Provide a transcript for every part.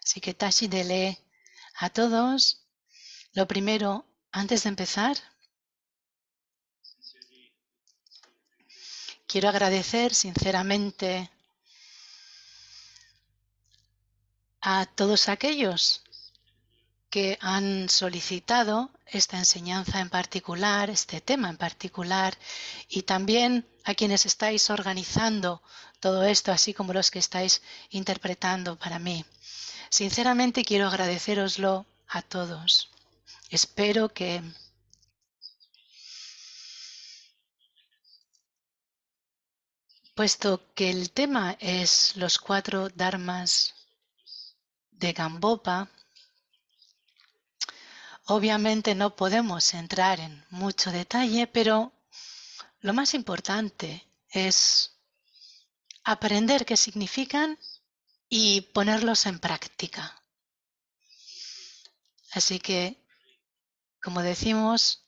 Así que Tashi Dele a todos. Lo primero, antes de empezar, quiero agradecer sinceramente a todos aquellos que han solicitado esta enseñanza en particular, este tema en particular, y también a quienes estáis organizando todo esto, así como los que estáis interpretando para mí. Sinceramente quiero agradeceroslo a todos. Espero que puesto que el tema es los 4 dharmas de Gampopa, obviamente no podemos entrar en mucho detalle, pero lo más importante es aprender qué significan y ponerlos en práctica. Así que, como decimos,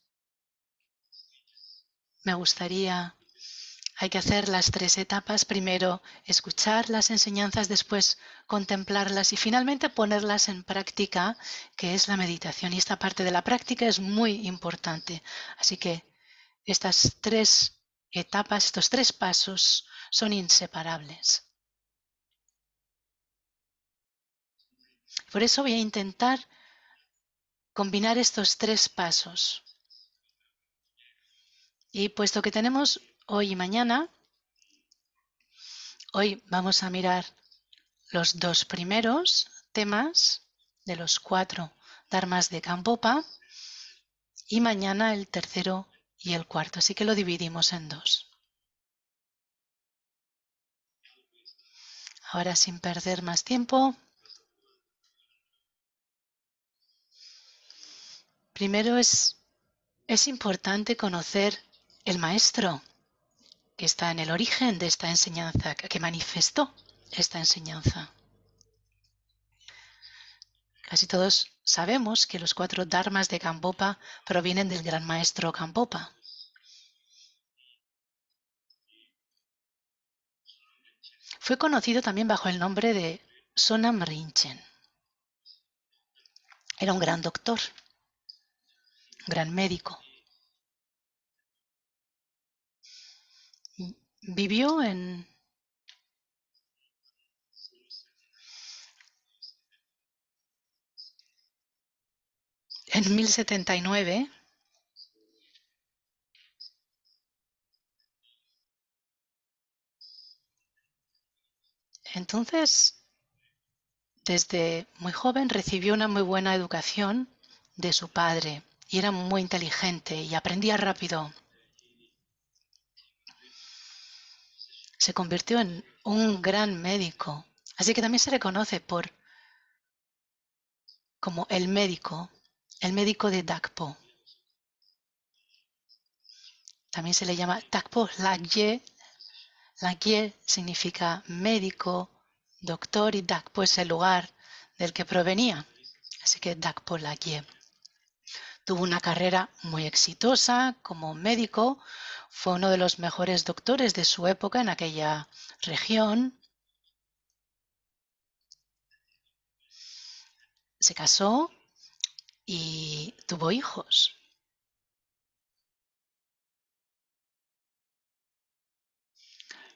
me gustaría, hay que hacer las 3 etapas. Primero, escuchar las enseñanzas, después contemplarlas y finalmente ponerlas en práctica, que es la meditación. Y esta parte de la práctica es muy importante. Así que estas 3 etapas, estos 3 pasos son inseparables. Por eso voy a intentar combinar estos 3 pasos. Y puesto que tenemos hoy y mañana, hoy vamos a mirar los 2 primeros temas de los 4 dharmas de Gampopa y mañana el tercero y el cuarto. Así que lo dividimos en 2. Ahora, sin perder más tiempo, primero es importante conocer el maestro que está en el origen de esta enseñanza, que manifestó esta enseñanza. Casi todos sabemos que los 4 dharmas de Gampopa provienen del gran maestro Gampopa. Fue conocido también bajo el nombre de Sonam Rinchen. Era un gran doctor, un gran médico. Vivió en en 1079. Entonces, desde muy joven recibió una muy buena educación de su padre y era muy inteligente y aprendía rápido. Se convirtió en un gran médico, así que también se le conoce como el médico de Dakpo. También se le llama Dakpo Lagye. Lagye significa médico, doctor, y Dakpo es el lugar del que provenía. Así que Dakpo Lagye. Tuvo una carrera muy exitosa como médico, fue uno de los mejores doctores de su época en aquella región. Se casó y tuvo hijos.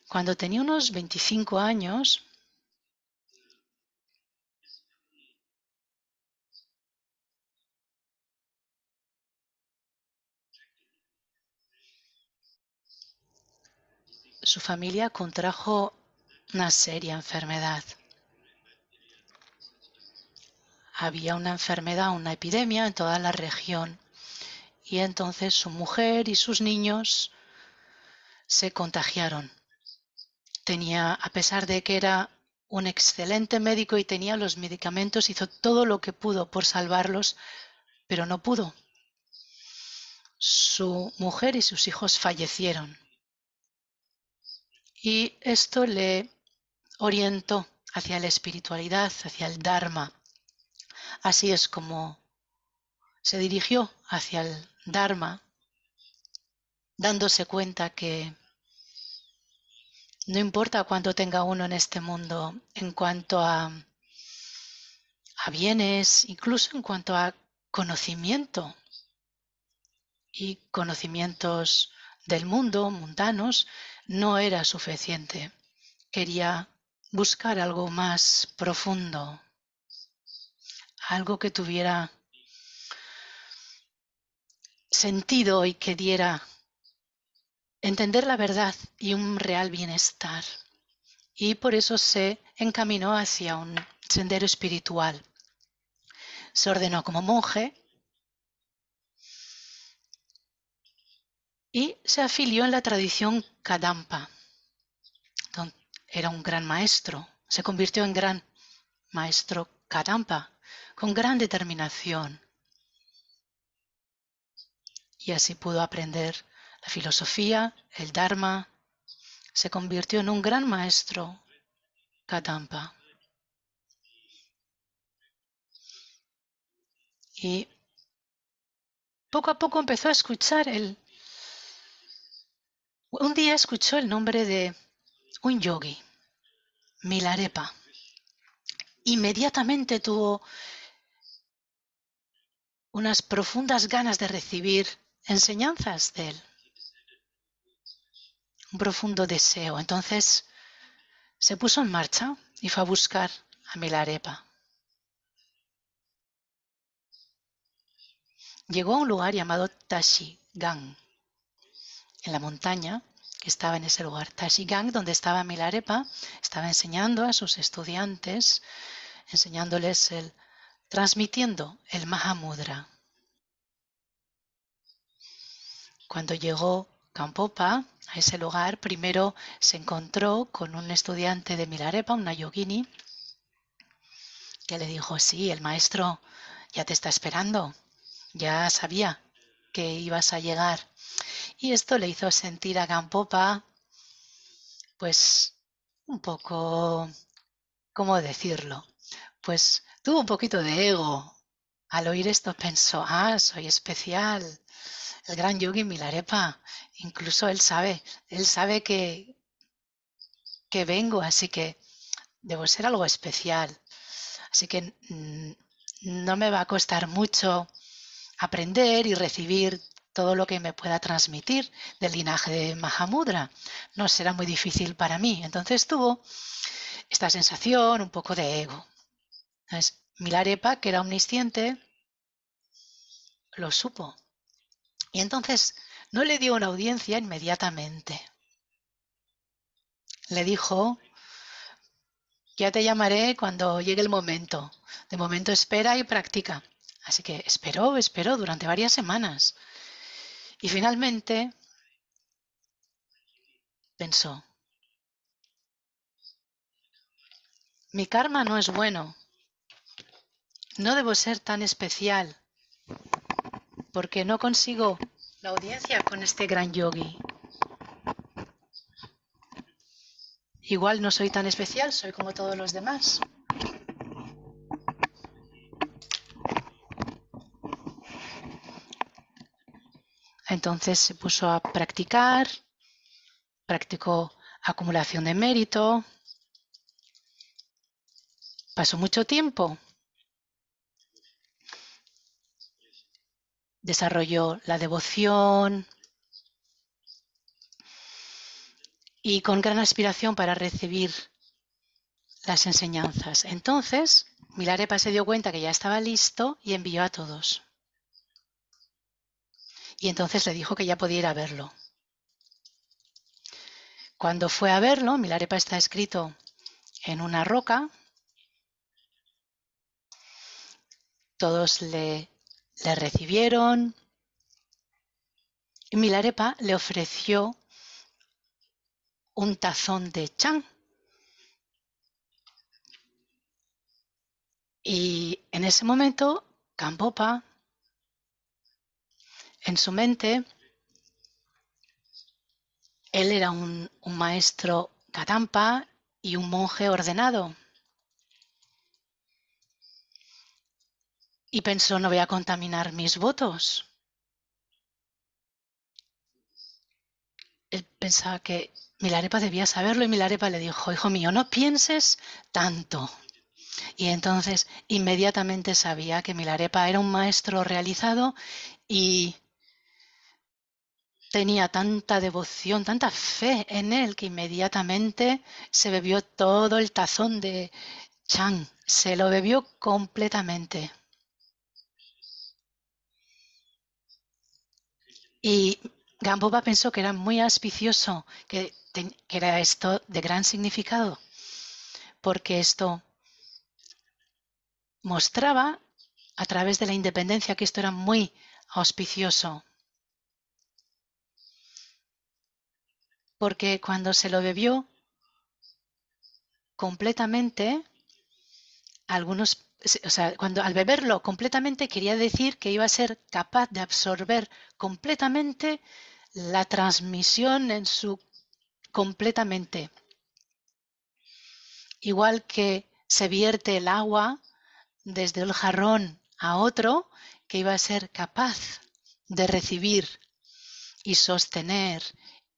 Cuando tenía unos 25 años, su familia contrajo una seria enfermedad. Había una enfermedad, una epidemia en toda la región y entonces su mujer y sus niños se contagiaron. A pesar de que era un excelente médico y tenía los medicamentos, hizo todo lo que pudo por salvarlos, pero no pudo. Su mujer y sus hijos fallecieron. Y esto le orientó hacia la espiritualidad, hacia el Dharma. Así es como se dirigió hacia el Dharma, dándose cuenta que no importa cuánto tenga uno en este mundo en cuanto a bienes, incluso en cuanto a conocimiento y conocimientos del mundo, mundanos, no era suficiente. Quería buscar algo más profundo, algo que tuviera sentido y que diera entender la verdad y un real bienestar. Y por eso se encaminó hacia un sendero espiritual. Se ordenó como monje y se afilió en la tradición Kadampa. Era un gran maestro, se convirtió en gran maestro Kadampa, con gran determinación. Y así pudo aprender la filosofía, el Dharma. Se convirtió en un gran maestro Kadampa. Y poco a poco empezó a escuchar un día escuchó el nombre de un yogi, Milarepa. Inmediatamente tuvo unas profundas ganas de recibir enseñanzas de él, un profundo deseo. Entonces se puso en marcha y fue a buscar a Milarepa. Llegó a un lugar llamado Tashigang, en la montaña que estaba en ese lugar. Tashigang, donde estaba Milarepa, estaba enseñando a sus estudiantes, transmitiendo el Mahamudra. Cuando llegó Gampopa a ese lugar, primero se encontró con un estudiante de Milarepa, una yogini, que le dijo, sí, el maestro ya te está esperando, ya sabía que ibas a llegar. Y esto le hizo sentir a Gampopa, pues, un poco, ¿cómo decirlo? Pues tuvo un poquito de ego. Al oír esto pensó, soy especial, el gran yogi Milarepa. Incluso él sabe que vengo, así que debo ser algo especial. Así que no me va a costar mucho aprender y recibir todo lo que me pueda transmitir del linaje de Mahamudra. No será muy difícil para mí. Entonces tuvo esta sensación, un poco de ego. Entonces, Milarepa, que era omnisciente, lo supo. Y entonces no le dio una audiencia inmediatamente. Le dijo, ya te llamaré cuando llegue el momento. De momento espera y practica. Así que esperó durante varias semanas. Y finalmente pensó, mi karma no es bueno. No debo ser tan especial porque no consigo la audiencia con este gran yogi. Igual no soy tan especial, soy como todos los demás. Entonces se puso a practicar, practicó acumulación de mérito, pasó mucho tiempo, desarrolló la devoción y con gran aspiración para recibir las enseñanzas. Entonces, Milarepa se dio cuenta que ya estaba listo y envió a todos. Y entonces le dijo que ya podía ir a verlo. Cuando fue a verlo, Milarepa está escrito en una roca. Todos le recibieron. Y Milarepa le ofreció un tazón de chan. Y en ese momento, Gampopa, en su mente, él era un maestro Kadampa y un monje ordenado. Y pensó, no voy a contaminar mis votos. Él pensaba que Milarepa debía saberlo y Milarepa le dijo, hijo mío, no pienses tanto. Y entonces inmediatamente sabía que Milarepa era un maestro realizado y tenía tanta devoción, tanta fe en él que inmediatamente se bebió todo el tazón de Chang, se lo bebió completamente. Y Gamboa pensó que era muy auspicioso, que era esto de gran significado, porque esto mostraba a través de la independencia que esto era muy auspicioso. Porque cuando se lo bebió completamente, algunos, o sea, cuando al beberlo completamente quería decir que iba a ser capaz de absorber completamente la transmisión en su completamente. Igual que se vierte el agua desde el jarrón a otro, que iba a ser capaz de recibir y sostener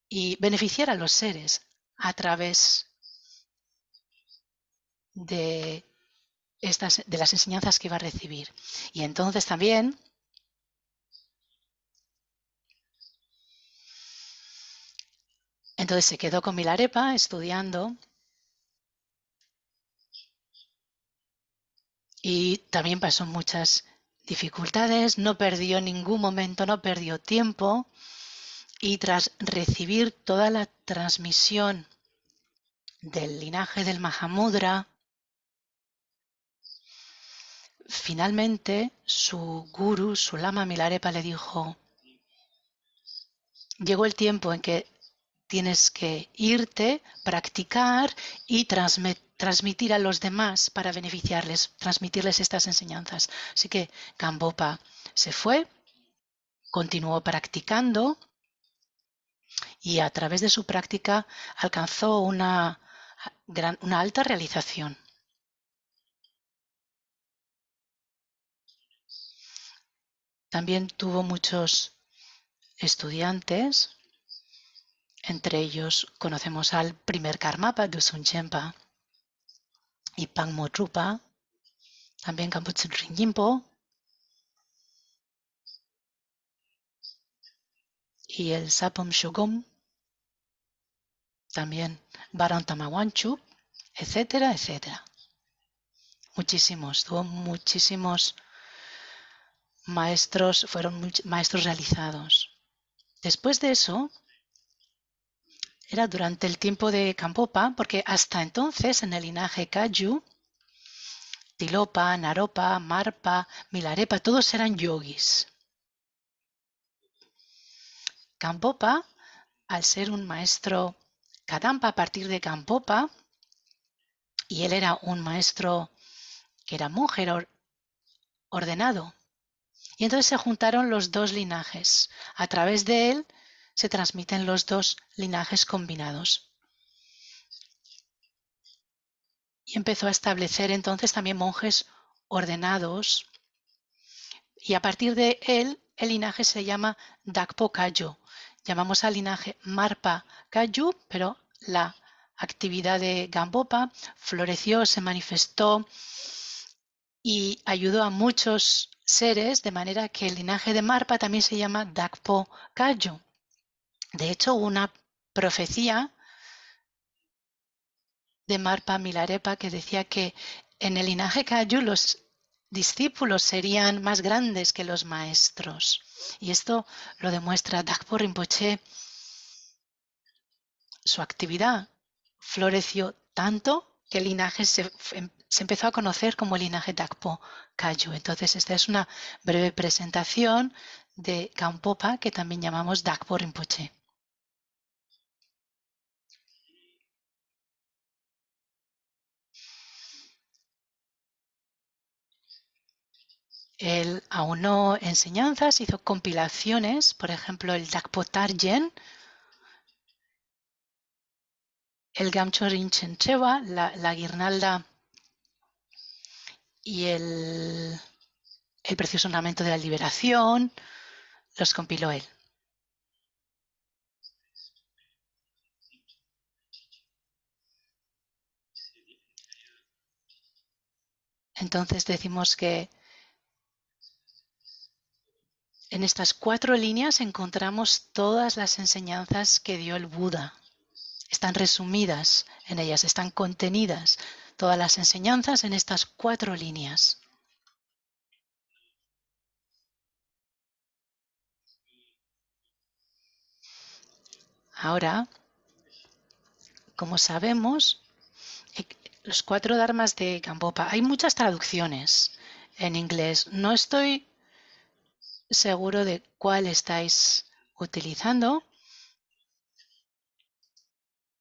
y beneficiar a los seres a través de de las enseñanzas que iba a recibir. Y entonces también, entonces se quedó con Milarepa estudiando y también pasó muchas dificultades, no perdió ningún momento, no perdió tiempo y tras recibir toda la transmisión del linaje del Mahamudra, finalmente su guru, su lama Milarepa le dijo, llegó el tiempo en que tienes que irte, practicar y transmitir a los demás para beneficiarles, transmitirles estas enseñanzas. Así que Gambopa se fue, continuó practicando y a través de su práctica alcanzó una alta realización. También tuvo muchos estudiantes, entre ellos conocemos al primer Karmapa de Sunchempa y Pangmo Trupa, también Kamputsun Rinjimpo y el Sapom Shogom, también Barón Tamawanchu, etcétera, etcétera. Muchísimos, tuvo muchísimos maestros, fueron maestros realizados. Después de eso, era durante el tiempo de Gampopa, porque hasta entonces en el linaje Kagyu, Tilopa, Naropa, Marpa, Milarepa, todos eran yogis. Gampopa, al ser un maestro Kadampa a partir de Gampopa, y él era un maestro que era monje, era ordenado. Y entonces se juntaron los dos linajes. A través de él se transmiten los dos linajes combinados. Y empezó a establecer entonces también monjes ordenados. Y a partir de él, el linaje se llama Dakpo Kagyu. Llamamos al linaje Marpa Kagyu, pero la actividad de Gampopa floreció, se manifestó y ayudó a muchos seres, de manera que el linaje de Marpa también se llama Dakpo Kagyu. De hecho, una profecía de Marpa Milarepa que decía que en el linaje Kagyu los discípulos serían más grandes que los maestros. Y esto lo demuestra Dakpo Rinpoche. Su actividad floreció tanto que el linaje se empezó a conocer como el linaje Dakpo Kagyu. Entonces, esta es una breve presentación de Gampopa que también llamamos Dakpo Rinpoche. Él aunó enseñanzas, hizo compilaciones, por ejemplo, el Dakpo Tarjen, el Gamcho Rinchen Chewa, la guirnalda y el precioso ornamento de la liberación, los compiló él. Entonces decimos que en estas 4 líneas encontramos todas las enseñanzas que dio el Buda. Están resumidas en ellas, están contenidas todas las enseñanzas en estas 4 líneas. Ahora, como sabemos, los 4 dharmas de Gampopa, hay muchas traducciones en inglés. No estoy seguro de cuál estáis utilizando.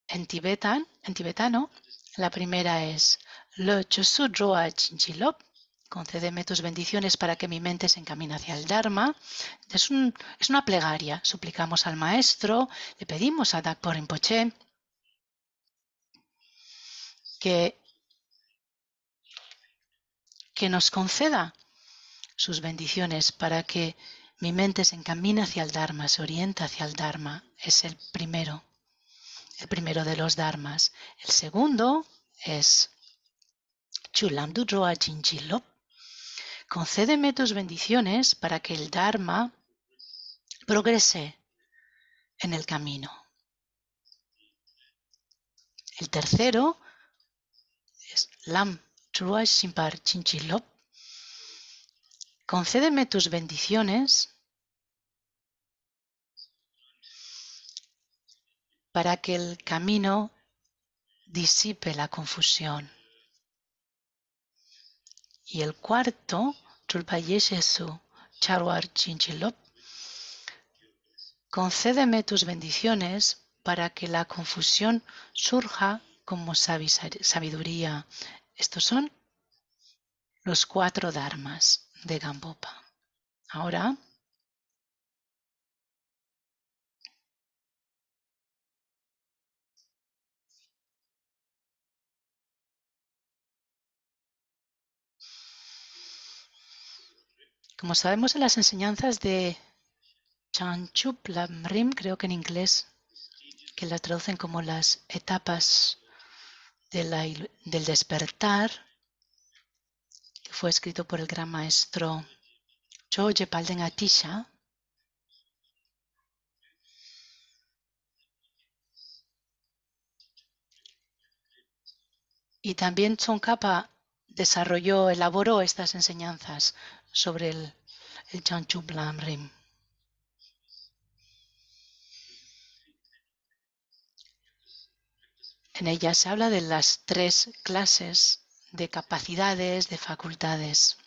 En tibetano, la primera es Lo Chosu Roa Chinchilop, concédeme tus bendiciones para que mi mente se encamine hacia el Dharma. Es una plegaria, suplicamos al maestro, le pedimos a Dakpo Rinpoche que nos conceda sus bendiciones para que mi mente se encamine hacia el Dharma, se orienta hacia el Dharma. Es el primero de los dharmas. El segundo es Chulamdu Roa Chinchilop. Concédeme tus bendiciones para que el Dharma progrese en el camino. El tercero es Lam Trua Shimpar Chinchilop. Concédeme tus bendiciones para que el camino disipe la confusión. Y el cuarto, Tulpayeshesu Charwar Chinchilop. Concédeme tus bendiciones para que la confusión surja como sabiduría. Estos son los 4 dharmas de Gampopa. Ahora, como sabemos en las enseñanzas de Chanchup Lamrim, creo que en inglés, que la traducen como las etapas del despertar, que fue escrito por el gran maestro Choje Palden Atisha, y también Tsongkhapa elaboró estas enseñanzas sobre el Chanchup Lamrim. En ella se habla de las 3 clases de capacidades, de facultades.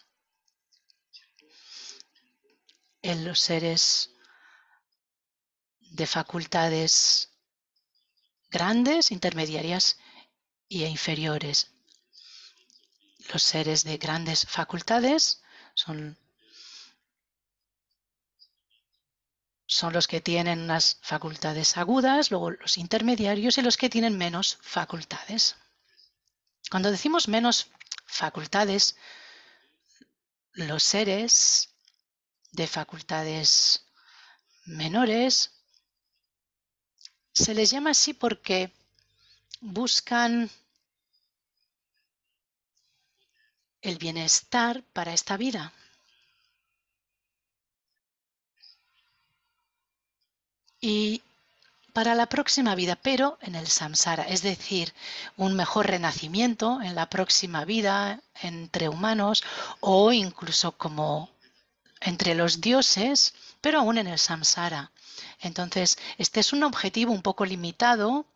En los seres de facultades grandes, intermediarias e inferiores. Los seres de grandes facultades son los que tienen unas facultades agudas, luego los intermediarios y los que tienen menos facultades. Cuando decimos menos facultades, los seres de facultades menores se les llama así porque buscan el bienestar para esta vida. Y para la próxima vida, pero en el samsara, es decir, un mejor renacimiento en la próxima vida entre humanos o incluso como entre los dioses, pero aún en el samsara. Entonces, este es un objetivo un poco limitado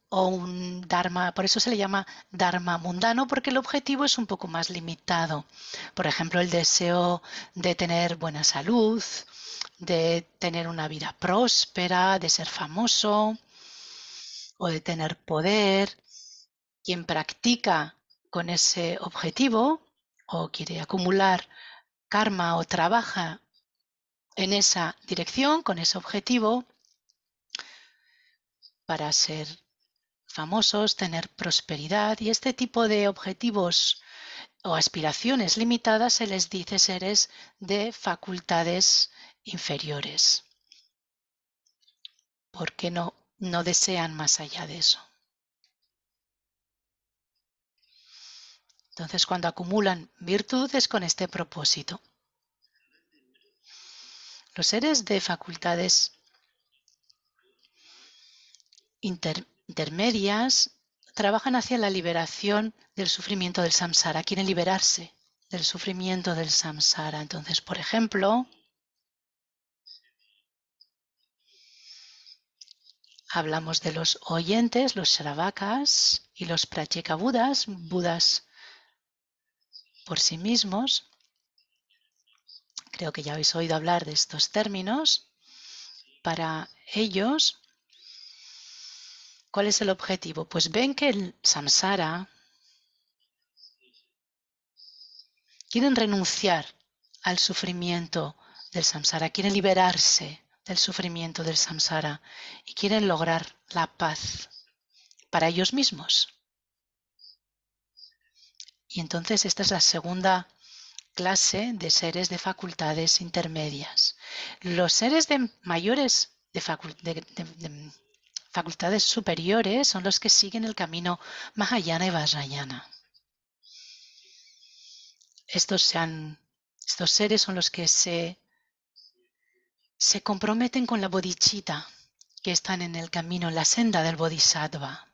o un dharma, por eso se le llama dharma mundano, porque el objetivo es un poco más limitado. Por ejemplo, el deseo de tener buena salud, de tener una vida próspera, de ser famoso o de tener poder. Quien practica con ese objetivo o quiere acumular karma o trabaja en esa dirección, con ese objetivo, para ser famosos, tener prosperidad, y este tipo de objetivos o aspiraciones limitadas se les dice seres de facultades inferiores, porque no desean más allá de eso. Entonces, cuando acumulan virtud es con este propósito. Los seres de facultades intermedias trabajan hacia la liberación del sufrimiento del samsara, quieren liberarse del sufrimiento del samsara. Entonces, por ejemplo, hablamos de los oyentes, los shravakas y los pratyeka budas, budas por sí mismos. Creo que ya habéis oído hablar de estos términos. Para ellos, ¿cuál es el objetivo? Pues ven que el samsara, quieren renunciar al sufrimiento del samsara, quieren liberarse del sufrimiento del samsara y quieren lograr la paz para ellos mismos. Y entonces esta es la segunda clase de seres de facultades intermedias. Los seres de mayores de facultades superiores son los que siguen el camino Mahayana y Vajrayana. Estos seres son los que se comprometen con la bodhicitta, que están en el camino, en la senda del bodhisattva.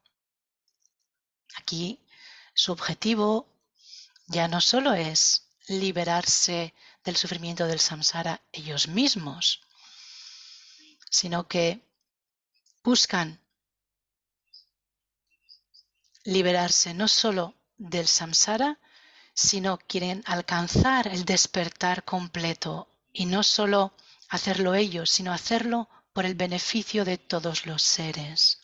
Aquí su objetivo ya no solo es liberarse del sufrimiento del samsara ellos mismos, sino que buscan liberarse no solo del samsara, sino quieren alcanzar el despertar completo y no solo hacerlo ellos, sino hacerlo por el beneficio de todos los seres.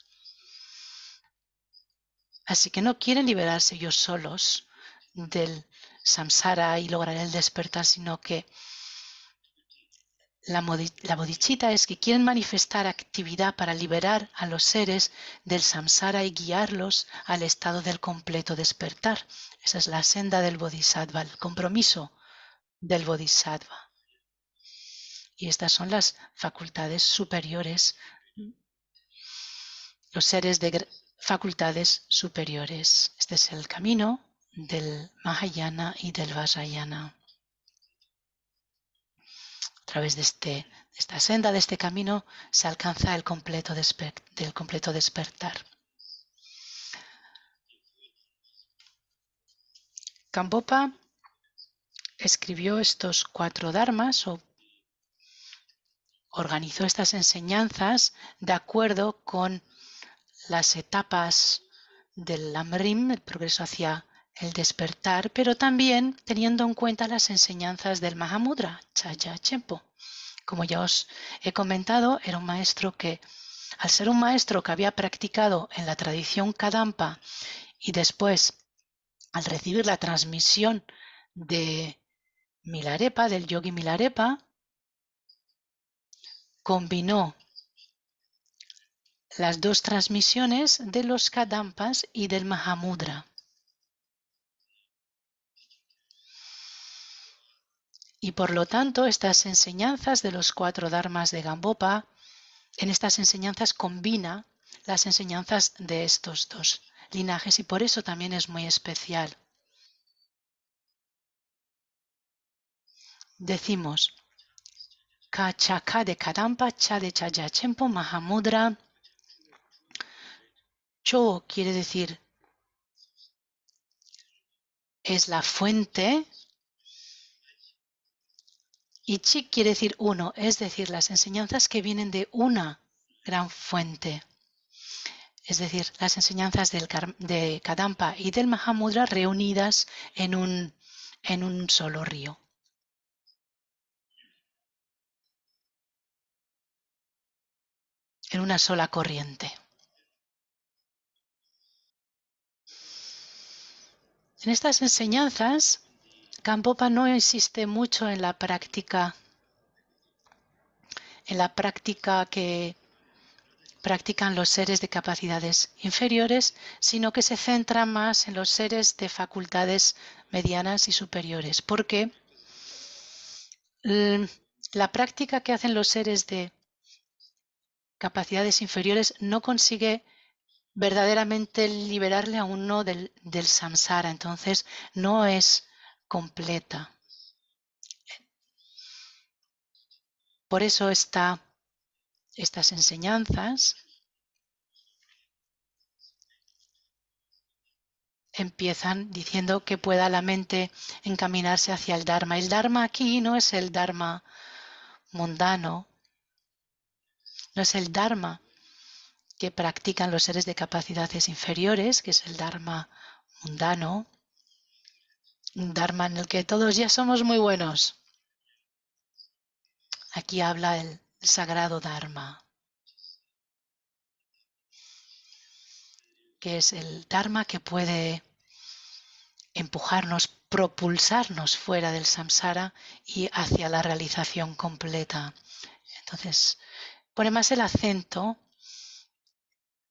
Así que no quieren liberarse ellos solos del samsara y lograr el despertar, sino que la bodhicitta es que quieren manifestar actividad para liberar a los seres del samsara y guiarlos al estado del completo despertar. Esa es la senda del bodhisattva, el compromiso del bodhisattva. Y estas son las facultades superiores, los seres de facultades superiores. Este es el camino del Mahayana y del Vajrayana. A través de esta senda, de este camino, se alcanza el completo despertar. Gampopa escribió estos 4 dharmas o organizó estas enseñanzas de acuerdo con las etapas del Lamrim, el progreso hacia el despertar, pero también teniendo en cuenta las enseñanzas del Mahamudra, Chaya Chempo. Como ya os he comentado, era un maestro que, al ser un maestro que había practicado en la tradición Kadampa y después, al recibir la transmisión de Milarepa, del yogi Milarepa, combinó las 2 transmisiones de los Kadampas y del Mahamudra. Y por lo tanto, estas enseñanzas de los 4 dharmas de Gampopa, en estas enseñanzas combina las enseñanzas de estos 2 linajes y por eso también es muy especial. Decimos, Ka Chaka de Kadampa, Cha de Chaya Chempo, Mahamudra. Cho quiere decir es la fuente. Y Chi quiere decir uno, es decir, las enseñanzas que vienen de una gran fuente. Es decir, las enseñanzas de Kadampa y del Mahamudra reunidas en un solo río. En una sola corriente. En estas enseñanzas, Gampopa no insiste mucho en la práctica que practican los seres de capacidades inferiores, sino que se centra más en los seres de facultades medianas y superiores, porque la práctica que hacen los seres de capacidades inferiores no consigue verdaderamente liberarle a uno del samsara. Entonces no es completa. Por eso estas enseñanzas empiezan diciendo que pueda la mente encaminarse hacia el Dharma. El Dharma aquí no es el Dharma mundano, no es el Dharma que practican los seres de capacidades inferiores, que es el Dharma mundano, un Dharma en el que todos ya somos muy buenos. Aquí habla el sagrado Dharma, que es el Dharma que puede empujarnos, propulsarnos fuera del samsara y hacia la realización completa. Entonces, pone más el acento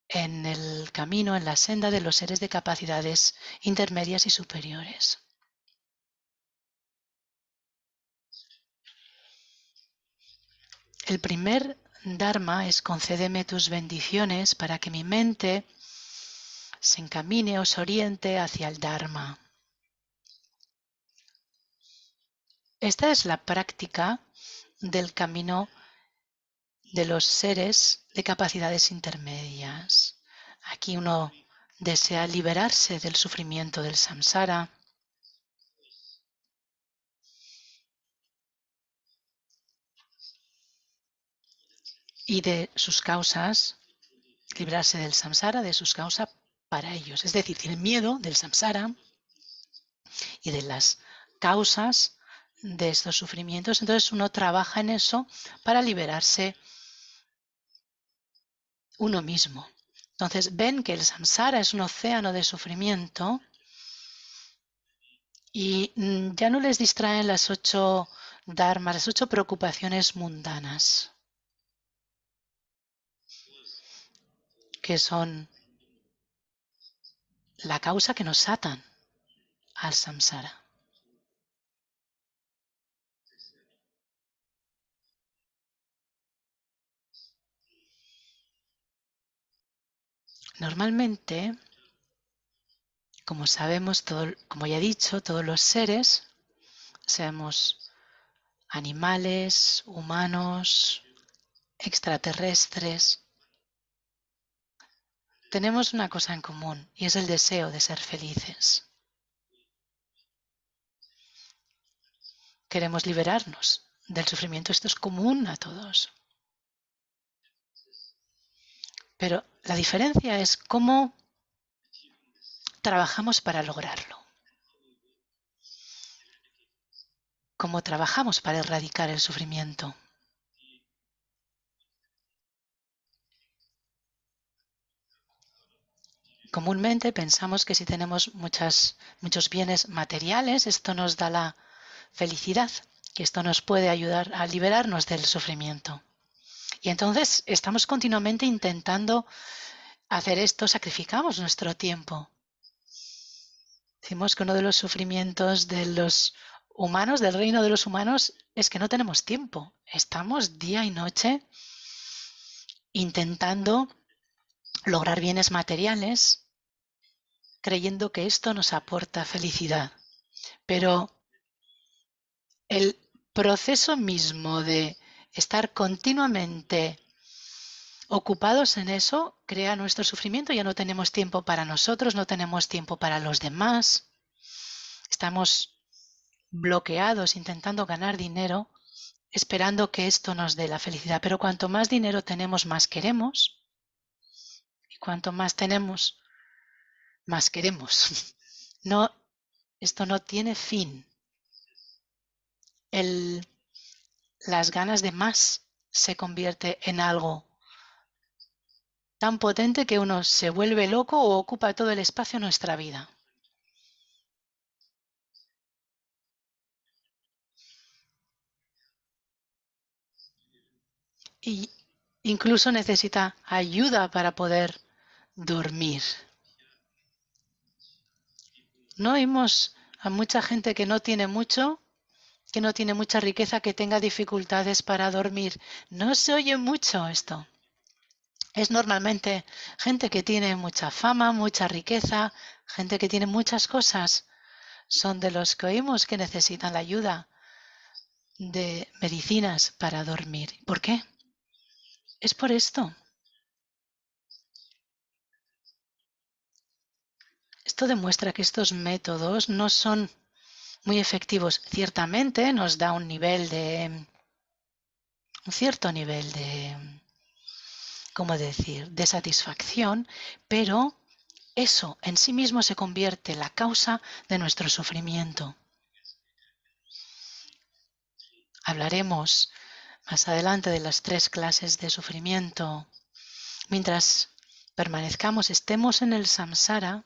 en el camino, en la senda de los seres de capacidades intermedias y superiores. El primer Dharma es concédeme tus bendiciones para que mi mente se encamine o se oriente hacia el Dharma. Esta es la práctica del camino de los seres de capacidades intermedias. Aquí uno desea liberarse del sufrimiento del samsara y de sus causas, librarse del samsara, de sus causas para ellos. Es decir, tienen miedo del samsara y de las causas de estos sufrimientos. Entonces uno trabaja en eso para liberarse uno mismo. Entonces ven que el samsara es un océano de sufrimiento y ya no les distraen las 8 dharmas, las 8 preocupaciones mundanas, que son la causa que nos atan al samsara. Normalmente, como sabemos, como ya he dicho, todos los seres, seamos animales, humanos, extraterrestres, tenemos una cosa en común y es el deseo de ser felices. Queremos liberarnos del sufrimiento. Esto es común a todos. Pero la diferencia es cómo trabajamos para lograrlo. Cómo trabajamos para erradicar el sufrimiento. Comúnmente pensamos que si tenemos muchos bienes materiales, esto nos da la felicidad, que esto nos puede ayudar a liberarnos del sufrimiento. Y entonces estamos continuamente intentando hacer esto, sacrificamos nuestro tiempo. Decimos que uno de los sufrimientos de los humanos, del reino de los humanos, es que no tenemos tiempo. Estamos día y noche intentando lograr bienes materiales, creyendo que esto nos aporta felicidad. Pero el proceso mismo de estar continuamente ocupados en eso crea nuestro sufrimiento. Ya no tenemos tiempo para nosotros, no tenemos tiempo para los demás. Estamos bloqueados intentando ganar dinero, esperando que esto nos dé la felicidad. Pero cuanto más dinero tenemos, más queremos. Y cuanto más tenemos, más queremos. No, esto no tiene fin. Las ganas de más se convierte en algo tan potente que uno se vuelve loco o ocupa todo el espacio en nuestra vida. Y incluso necesita ayuda para poder dormir. No oímos a mucha gente que no tiene mucho, que no tiene mucha riqueza, que tenga dificultades para dormir. No se oye mucho esto. Es normalmente gente que tiene mucha fama, mucha riqueza, gente que tiene muchas cosas. Son de los que oímos que necesitan la ayuda de medicinas para dormir. ¿Por qué? Es por esto. Esto demuestra que estos métodos no son muy efectivos. Ciertamente nos da un cierto nivel de, ¿cómo decir?, de satisfacción, pero eso en sí mismo se convierte en la causa de nuestro sufrimiento. Hablaremos más adelante de las 3 clases de sufrimiento. Mientras permanezcamos, estemos en el samsara,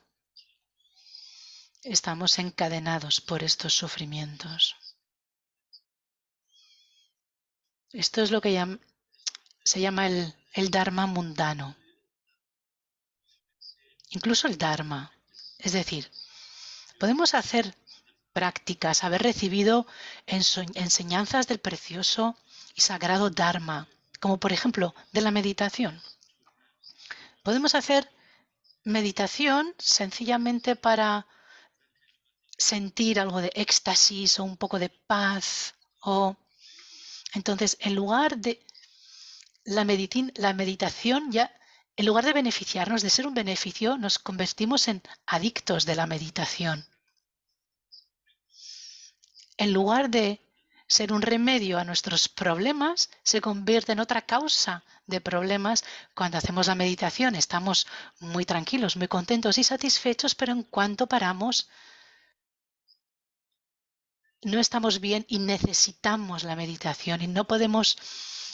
estamos encadenados por estos sufrimientos. Esto es lo que se llama el dharma mundano. Incluso el dharma. Es decir, podemos hacer prácticas, haber recibido enseñanzas del precioso y sagrado dharma, como por ejemplo de la meditación. Podemos hacer meditación sencillamente para sentir algo de éxtasis o un poco de paz. Entonces, en lugar de la meditación, ya, en lugar de beneficiarnos, de ser un beneficio, nos convertimos en adictos de la meditación. En lugar de ser un remedio a nuestros problemas, se convierte en otra causa de problemas. Cuando hacemos la meditación estamos muy tranquilos, muy contentos y satisfechos, pero en cuanto paramos, no estamos bien y necesitamos la meditación y no podemos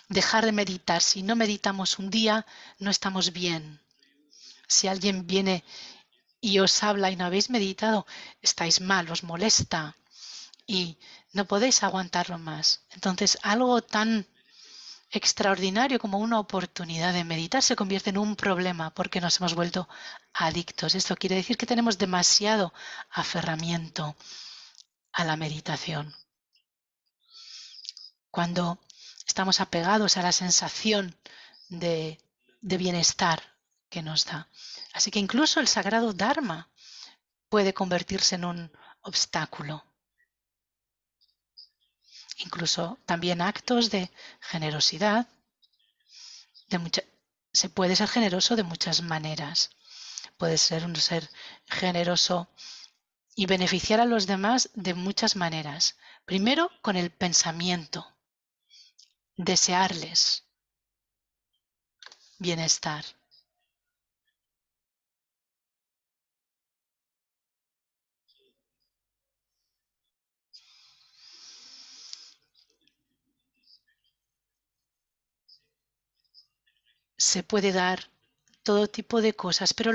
dejar de meditar. Si no meditamos un día, no estamos bien. Si alguien viene y os habla y no habéis meditado, estáis mal, os molesta y no podéis aguantarlo más. Entonces, algo tan extraordinario como una oportunidad de meditar se convierte en un problema porque nos hemos vuelto adictos. Esto quiere decir que tenemos demasiado aferramiento a la meditación. Cuando estamos apegados a la sensación de bienestar que nos da. Así que incluso el sagrado Dharma puede convertirse en un obstáculo. Incluso también actos de generosidad. Se puede ser generoso de muchas maneras. Puede ser un ser generoso y beneficiar a los demás de muchas maneras. Primero, con el pensamiento. Desearles bienestar. Se puede dar todo tipo de cosas, pero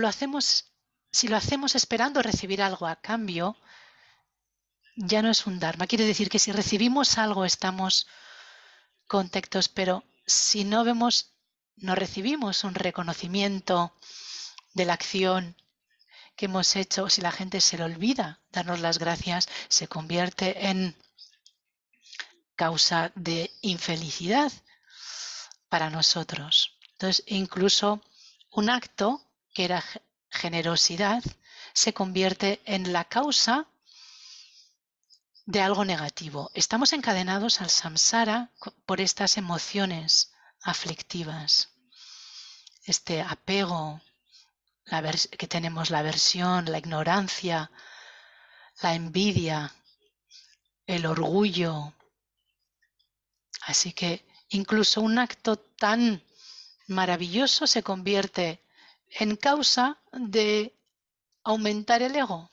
si lo hacemos esperando recibir algo a cambio, ya no es un dharma. Quiere decir que si recibimos algo estamos contentos, pero si no recibimos un reconocimiento de la acción que hemos hecho, si la gente se le olvida darnos las gracias, se convierte en causa de infelicidad para nosotros. Entonces, incluso un acto que era generosidad se convierte en la causa de algo negativo. Estamos encadenados al samsara por estas emociones aflictivas, este apego que tenemos, la aversión, la ignorancia, la envidia, el orgullo. Así que incluso un acto tan maravilloso se convierte en causa de aumentar el ego.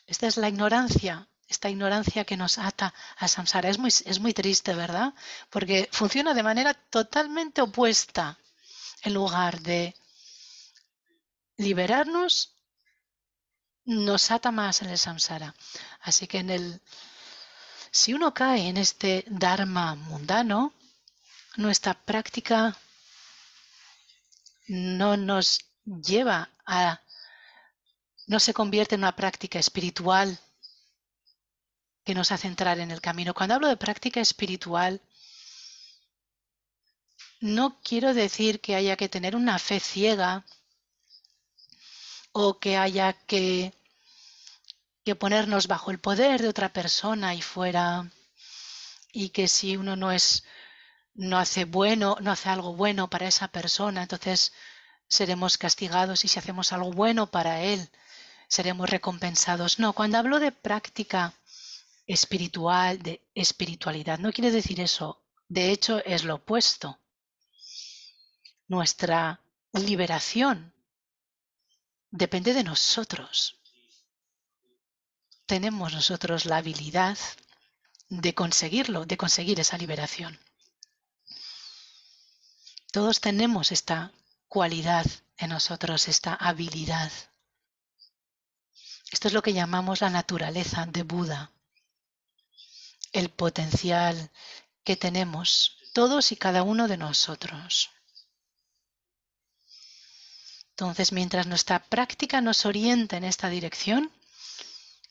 Esta es la ignorancia, esta ignorancia que nos ata a samsara. Es muy triste, ¿verdad? Porque funciona de manera totalmente opuesta. En lugar de liberarnos, nos ata más en el samsara. Así que si uno cae en este dharma mundano, nuestra práctica no nos lleva no se convierte en una práctica espiritual que nos hace entrar en el camino. Cuando hablo de práctica espiritual, no quiero decir que haya que tener una fe ciega o que haya que ponernos bajo el poder de otra persona y fuera, y que si uno no hace algo bueno para esa persona, entonces seremos castigados, y si hacemos algo bueno para él, seremos recompensados. No, cuando hablo de práctica espiritual, de espiritualidad, no quiere decir eso. De hecho, es lo opuesto. Nuestra liberación depende de nosotros. Tenemos nosotros la habilidad de conseguirlo, de conseguir esa liberación. Todos tenemos esta cualidad en nosotros, esta habilidad. Esto es lo que llamamos la naturaleza de Buda, el potencial que tenemos todos y cada uno de nosotros. Entonces, mientras nuestra práctica nos oriente en esta dirección,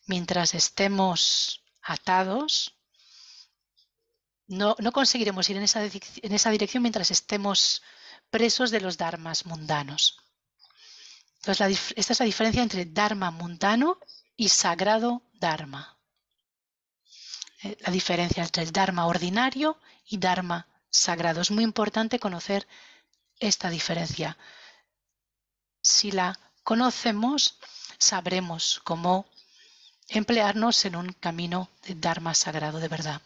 mientras estemos atados, no conseguiremos ir en esa dirección mientras estemos presos de los dharmas mundanos. Entonces, esta es la diferencia entre dharma mundano y sagrado dharma. La diferencia entre el dharma ordinario y dharma sagrado. Es muy importante conocer esta diferencia. Si la conocemos, sabremos cómo emplearnos en un camino de dharma sagrado de verdad.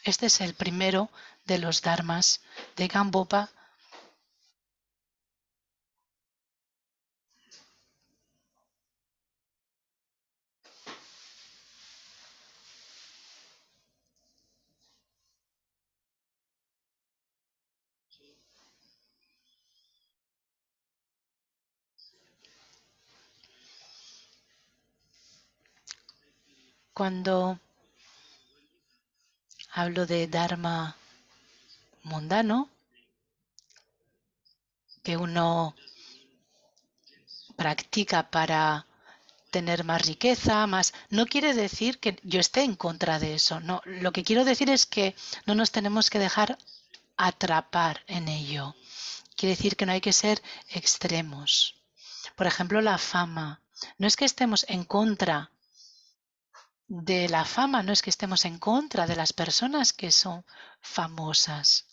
Este es el primero de los dharmas de Gampopa. Cuando hablo de dharma mundano, que uno practica para tener más riqueza, más, no quiere decir que yo esté en contra de eso. No, lo que quiero decir es que no nos tenemos que dejar atrapar en ello. Quiere decir que no hay que ser extremos. Por ejemplo, la fama. No es que estemos en contra de la fama, no es que estemos en contra de las personas que son famosas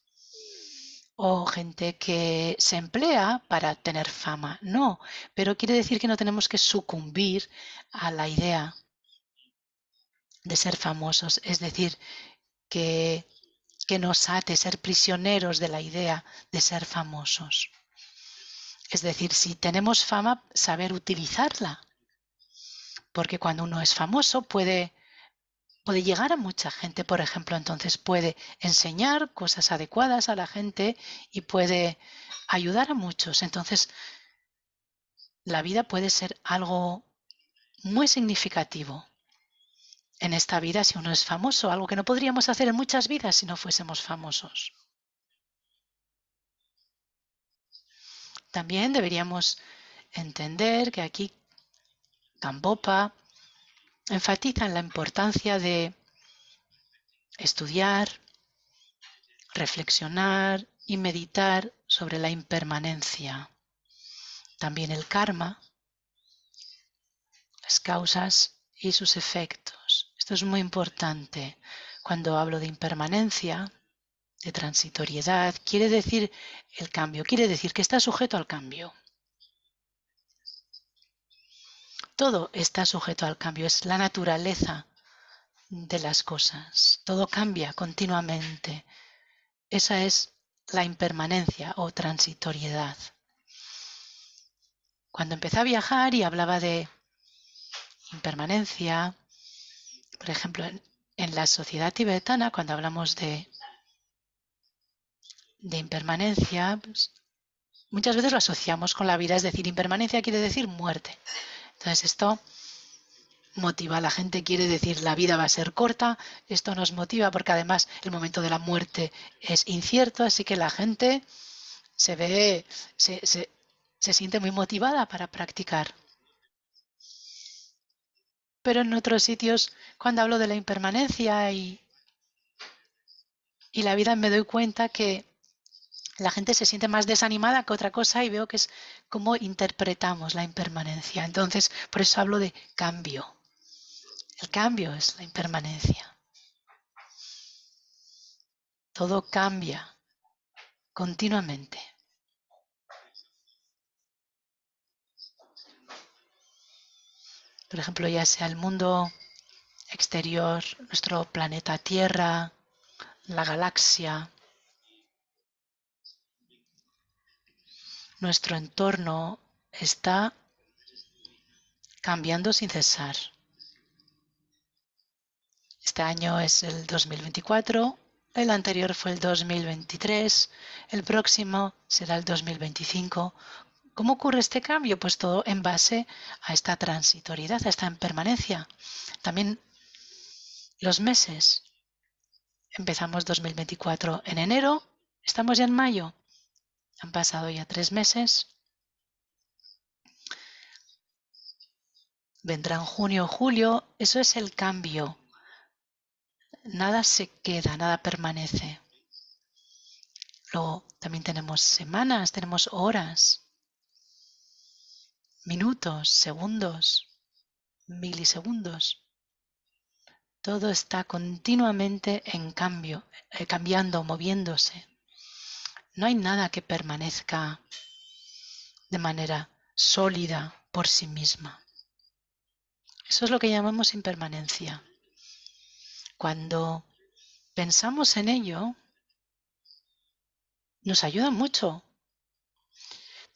o gente que se emplea para tener fama. No, pero quiere decir que no tenemos que sucumbir a la idea de ser famosos, es decir, que nos ate ser prisioneros de la idea de ser famosos. Es decir, si tenemos fama, saber utilizarla, porque cuando uno es famoso puede llegar a mucha gente, por ejemplo, entonces puede enseñar cosas adecuadas a la gente y puede ayudar a muchos. Entonces, la vida puede ser algo muy significativo en esta vida si uno es famoso, algo que no podríamos hacer en muchas vidas si no fuésemos famosos. También deberíamos entender que aquí Gampopa enfatiza en la importancia de estudiar, reflexionar y meditar sobre la impermanencia. También el karma, las causas y sus efectos. Esto es muy importante. Cuando hablo de impermanencia, de transitoriedad, quiere decir el cambio, quiere decir que está sujeto al cambio. Todo está sujeto al cambio, es la naturaleza de las cosas. Todo cambia continuamente. Esa es la impermanencia o transitoriedad. Cuando empecé a viajar y hablaba de impermanencia, por ejemplo, en la sociedad tibetana, cuando hablamos de impermanencia, pues, muchas veces lo asociamos con la vida, es decir, impermanencia quiere decir muerte. Entonces esto motiva a la gente, quiere decir la vida va a ser corta, esto nos motiva porque además el momento de la muerte es incierto, así que la gente se siente muy motivada para practicar. Pero en otros sitios, cuando hablo de la impermanencia y la vida, me doy cuenta que la gente se siente más desanimada que otra cosa y veo que es cómo interpretamos la impermanencia. Entonces, por eso hablo de cambio. El cambio es la impermanencia. Todo cambia continuamente. Por ejemplo, ya sea el mundo exterior, nuestro planeta Tierra, la galaxia, nuestro entorno está cambiando sin cesar. Este año es el 2024, el anterior fue el 2023, el próximo será el 2025. ¿Cómo ocurre este cambio? Pues todo en base a esta transitoriedad, a esta impermanencia. También los meses. Empezamos 2024 en enero, estamos ya en mayo. Han pasado ya 3 meses. Vendrán junio, julio. Eso es el cambio. Nada se queda, nada permanece. Luego también tenemos semanas, tenemos horas, minutos, segundos, milisegundos. Todo está continuamente en cambio, cambiando, moviéndose. No hay nada que permanezca de manera sólida por sí misma. Eso es lo que llamamos impermanencia. Cuando pensamos en ello, nos ayuda mucho.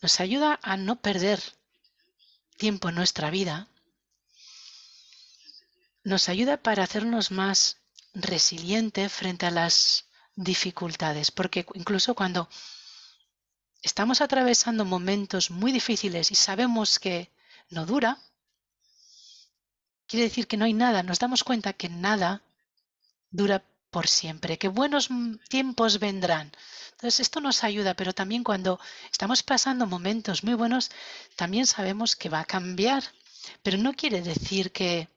Nos ayuda a no perder tiempo en nuestra vida. Nos ayuda para hacernos más resilientes frente a las dificultades, porque incluso cuando estamos atravesando momentos muy difíciles y sabemos que no dura, quiere decir que no hay nada, nos damos cuenta que nada dura por siempre, que buenos tiempos vendrán. Entonces esto nos ayuda, pero también cuando estamos pasando momentos muy buenos, también sabemos que va a cambiar, pero no quiere decir que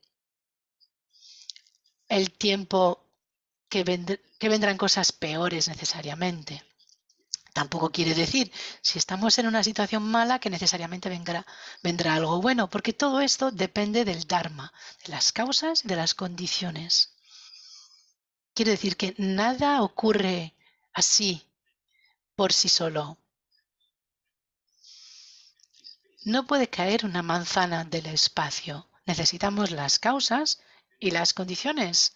el tiempo que vendrán cosas peores necesariamente. Tampoco quiere decir, si estamos en una situación mala, que necesariamente vendrá algo bueno, porque todo esto depende del Dharma, de las causas y de las condiciones. Quiere decir que nada ocurre así por sí solo. No puede caer una manzana del espacio. Necesitamos las causas y las condiciones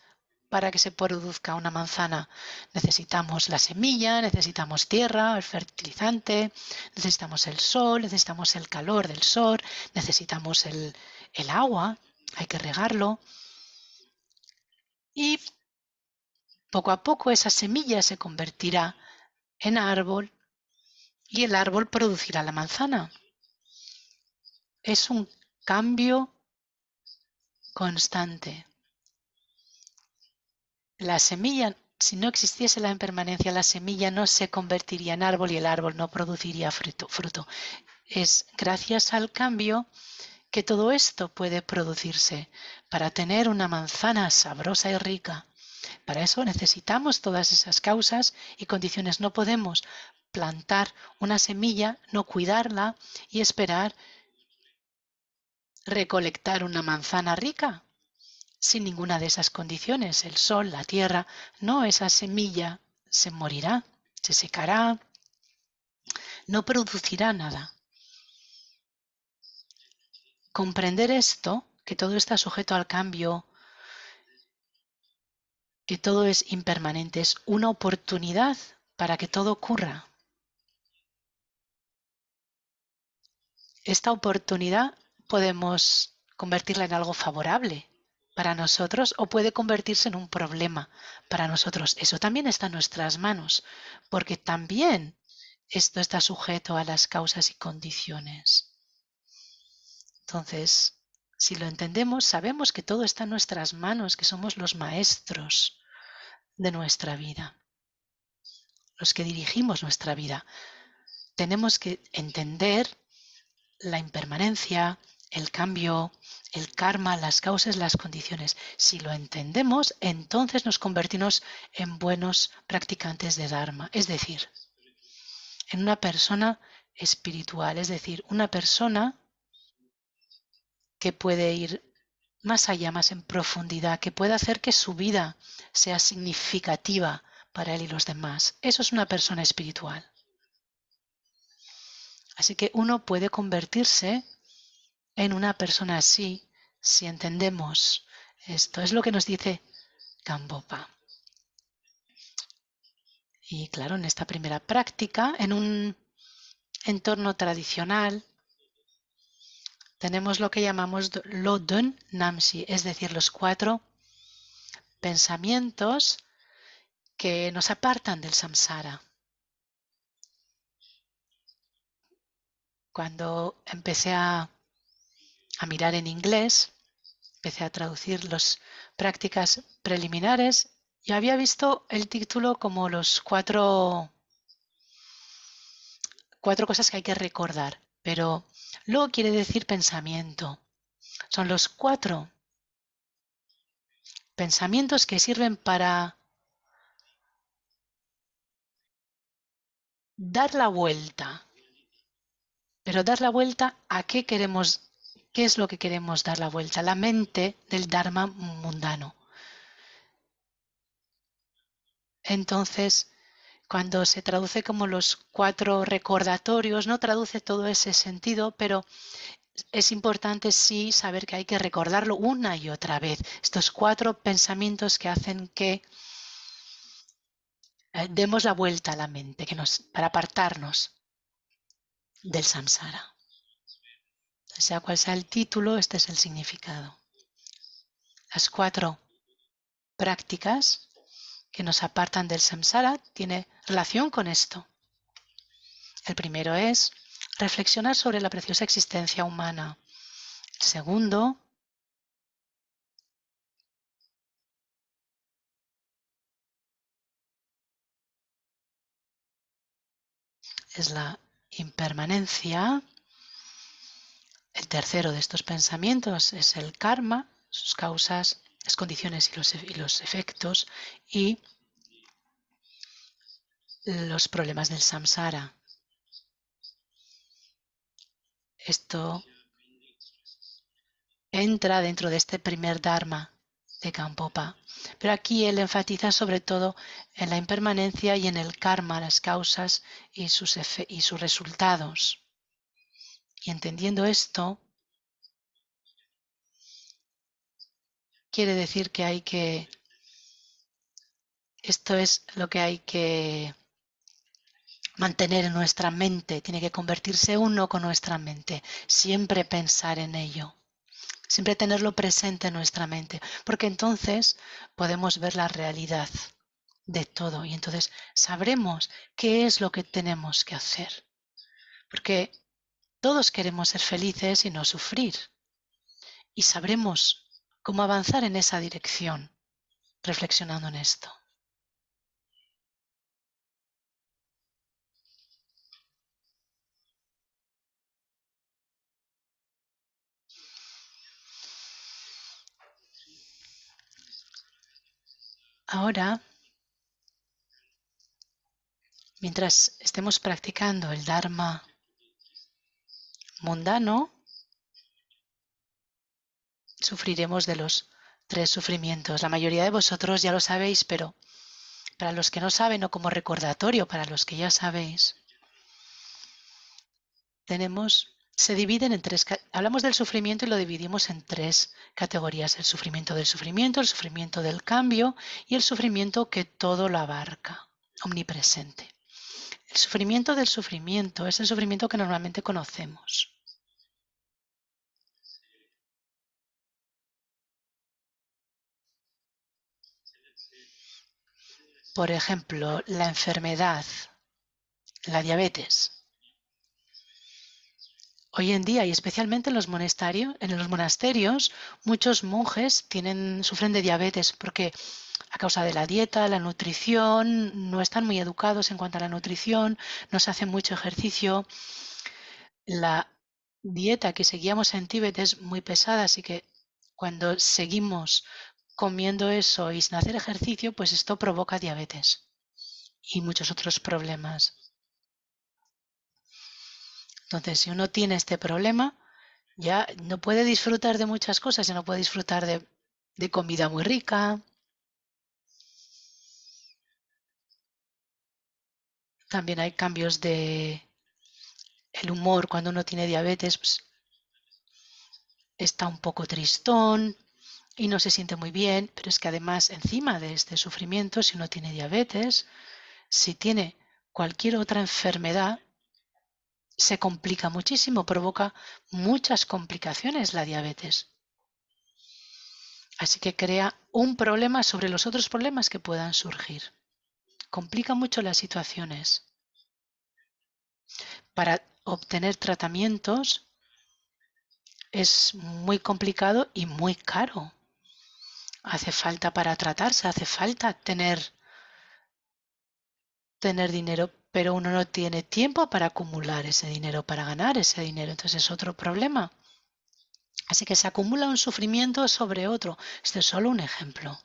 para que se produzca una manzana. Necesitamos la semilla, necesitamos tierra, el fertilizante, necesitamos el sol, necesitamos el calor del sol, necesitamos el agua, hay que regarlo. Y poco a poco esa semilla se convertirá en árbol y el árbol producirá la manzana. Es un cambio constante. La semilla, si no existiese la impermanencia, la semilla no se convertiría en árbol y el árbol no produciría fruto. Es gracias al cambio que todo esto puede producirse para tener una manzana sabrosa y rica. Para eso necesitamos todas esas causas y condiciones. No podemos plantar una semilla, no cuidarla y esperar recolectar una manzana rica. Sin ninguna de esas condiciones, el sol, la tierra, no, esa semilla se morirá, se secará, no producirá nada. Comprender esto, que todo está sujeto al cambio, que todo es impermanente, es una oportunidad para que todo ocurra. Esta oportunidad podemos convertirla en algo favorable para nosotros o puede convertirse en un problema para nosotros. Eso también está en nuestras manos, porque también esto está sujeto a las causas y condiciones. Entonces, si lo entendemos, sabemos que todo está en nuestras manos, que somos los maestros de nuestra vida, los que dirigimos nuestra vida. Tenemos que entender la impermanencia, el cambio, el karma, las causas, las condiciones. Si lo entendemos, entonces nos convertimos en buenos practicantes de Dharma. Es decir, en una persona espiritual, es decir, una persona que puede ir más allá, más en profundidad, que puede hacer que su vida sea significativa para él y los demás. Eso es una persona espiritual. Así que uno puede convertirse en una persona así si entendemos esto. Es lo que nos dice Gambopa. Y claro, en esta primera práctica, en un entorno tradicional, tenemos lo que llamamos Lodun Namsi, es decir, los 4 pensamientos que nos apartan del samsara. Cuando empecé a mirar en inglés, empecé a traducir las prácticas preliminares, y había visto el título como los 4 cosas que hay que recordar, pero luego quiere decir pensamiento. Son los 4 pensamientos que sirven para dar la vuelta. Pero dar la vuelta a qué queremos, qué es lo que queremos dar la vuelta, la mente del Dharma mundano. Entonces, cuando se traduce como los 4 recordatorios, no traduce todo ese sentido, pero es importante sí saber que hay que recordarlo una y otra vez. Estos 4 pensamientos que hacen que demos la vuelta a la mente, para apartarnos del samsara. Sea cual sea el título, este es el significado. Las 4 prácticas que nos apartan del samsara tiene relación con esto. El primero es reflexionar sobre la preciosa existencia humana. El segundo es la impermanencia. El tercero de estos pensamientos es el karma, sus causas, las condiciones y los efectos, y los problemas del samsara. Esto entra dentro de este primer dharma de Gampopa. Pero aquí él enfatiza sobre todo en la impermanencia y en el karma, las causas y sus resultados. Y entendiendo esto, quiere decir que esto es lo que hay que mantener en nuestra mente, tiene que convertirse uno con nuestra mente, siempre pensar en ello, siempre tenerlo presente en nuestra mente, porque entonces podemos ver la realidad de todo y entonces sabremos qué es lo que tenemos que hacer, porque todos queremos ser felices y no sufrir, y sabremos cómo avanzar en esa dirección reflexionando en esto. Ahora, mientras estemos practicando el Dharma mundano, sufriremos de los 3 sufrimientos. La mayoría de vosotros ya lo sabéis, pero para los que no saben o como recordatorio para los que ya sabéis, se dividen en 3, hablamos del sufrimiento y lo dividimos en 3 categorías: el sufrimiento, el sufrimiento del cambio y el sufrimiento que todo lo abarca, omnipresente. El sufrimiento del sufrimiento es el sufrimiento que normalmente conocemos. Por ejemplo, la enfermedad, la diabetes. Hoy en día, y especialmente en los monasterios, muchos monjes sufren de diabetes porque a causa de la dieta, la nutrición, no están muy educados en cuanto a la nutrición, no se hace mucho ejercicio. La dieta que seguíamos en Tíbet es muy pesada, así que cuando seguimos comiendo eso y sin hacer ejercicio, pues esto provoca diabetes y muchos otros problemas. Entonces, si uno tiene este problema, ya no puede disfrutar de muchas cosas, ya no puede disfrutar de comida muy rica. También hay cambios de el humor cuando uno tiene diabetes, pues, está un poco tristón y no se siente muy bien, pero es que además encima de este sufrimiento, si uno tiene diabetes, si tiene cualquier otra enfermedad, se complica muchísimo, provoca muchas complicaciones la diabetes. Así que crea un problema sobre los otros problemas que puedan surgir. Complica mucho las situaciones. Para obtener tratamientos es muy complicado y muy caro. Hace falta para tratarse, hace falta tener dinero, pero uno no tiene tiempo para acumular ese dinero, para ganar ese dinero. Entonces es otro problema. Así que se acumula un sufrimiento sobre otro. Este es solo un ejemplo.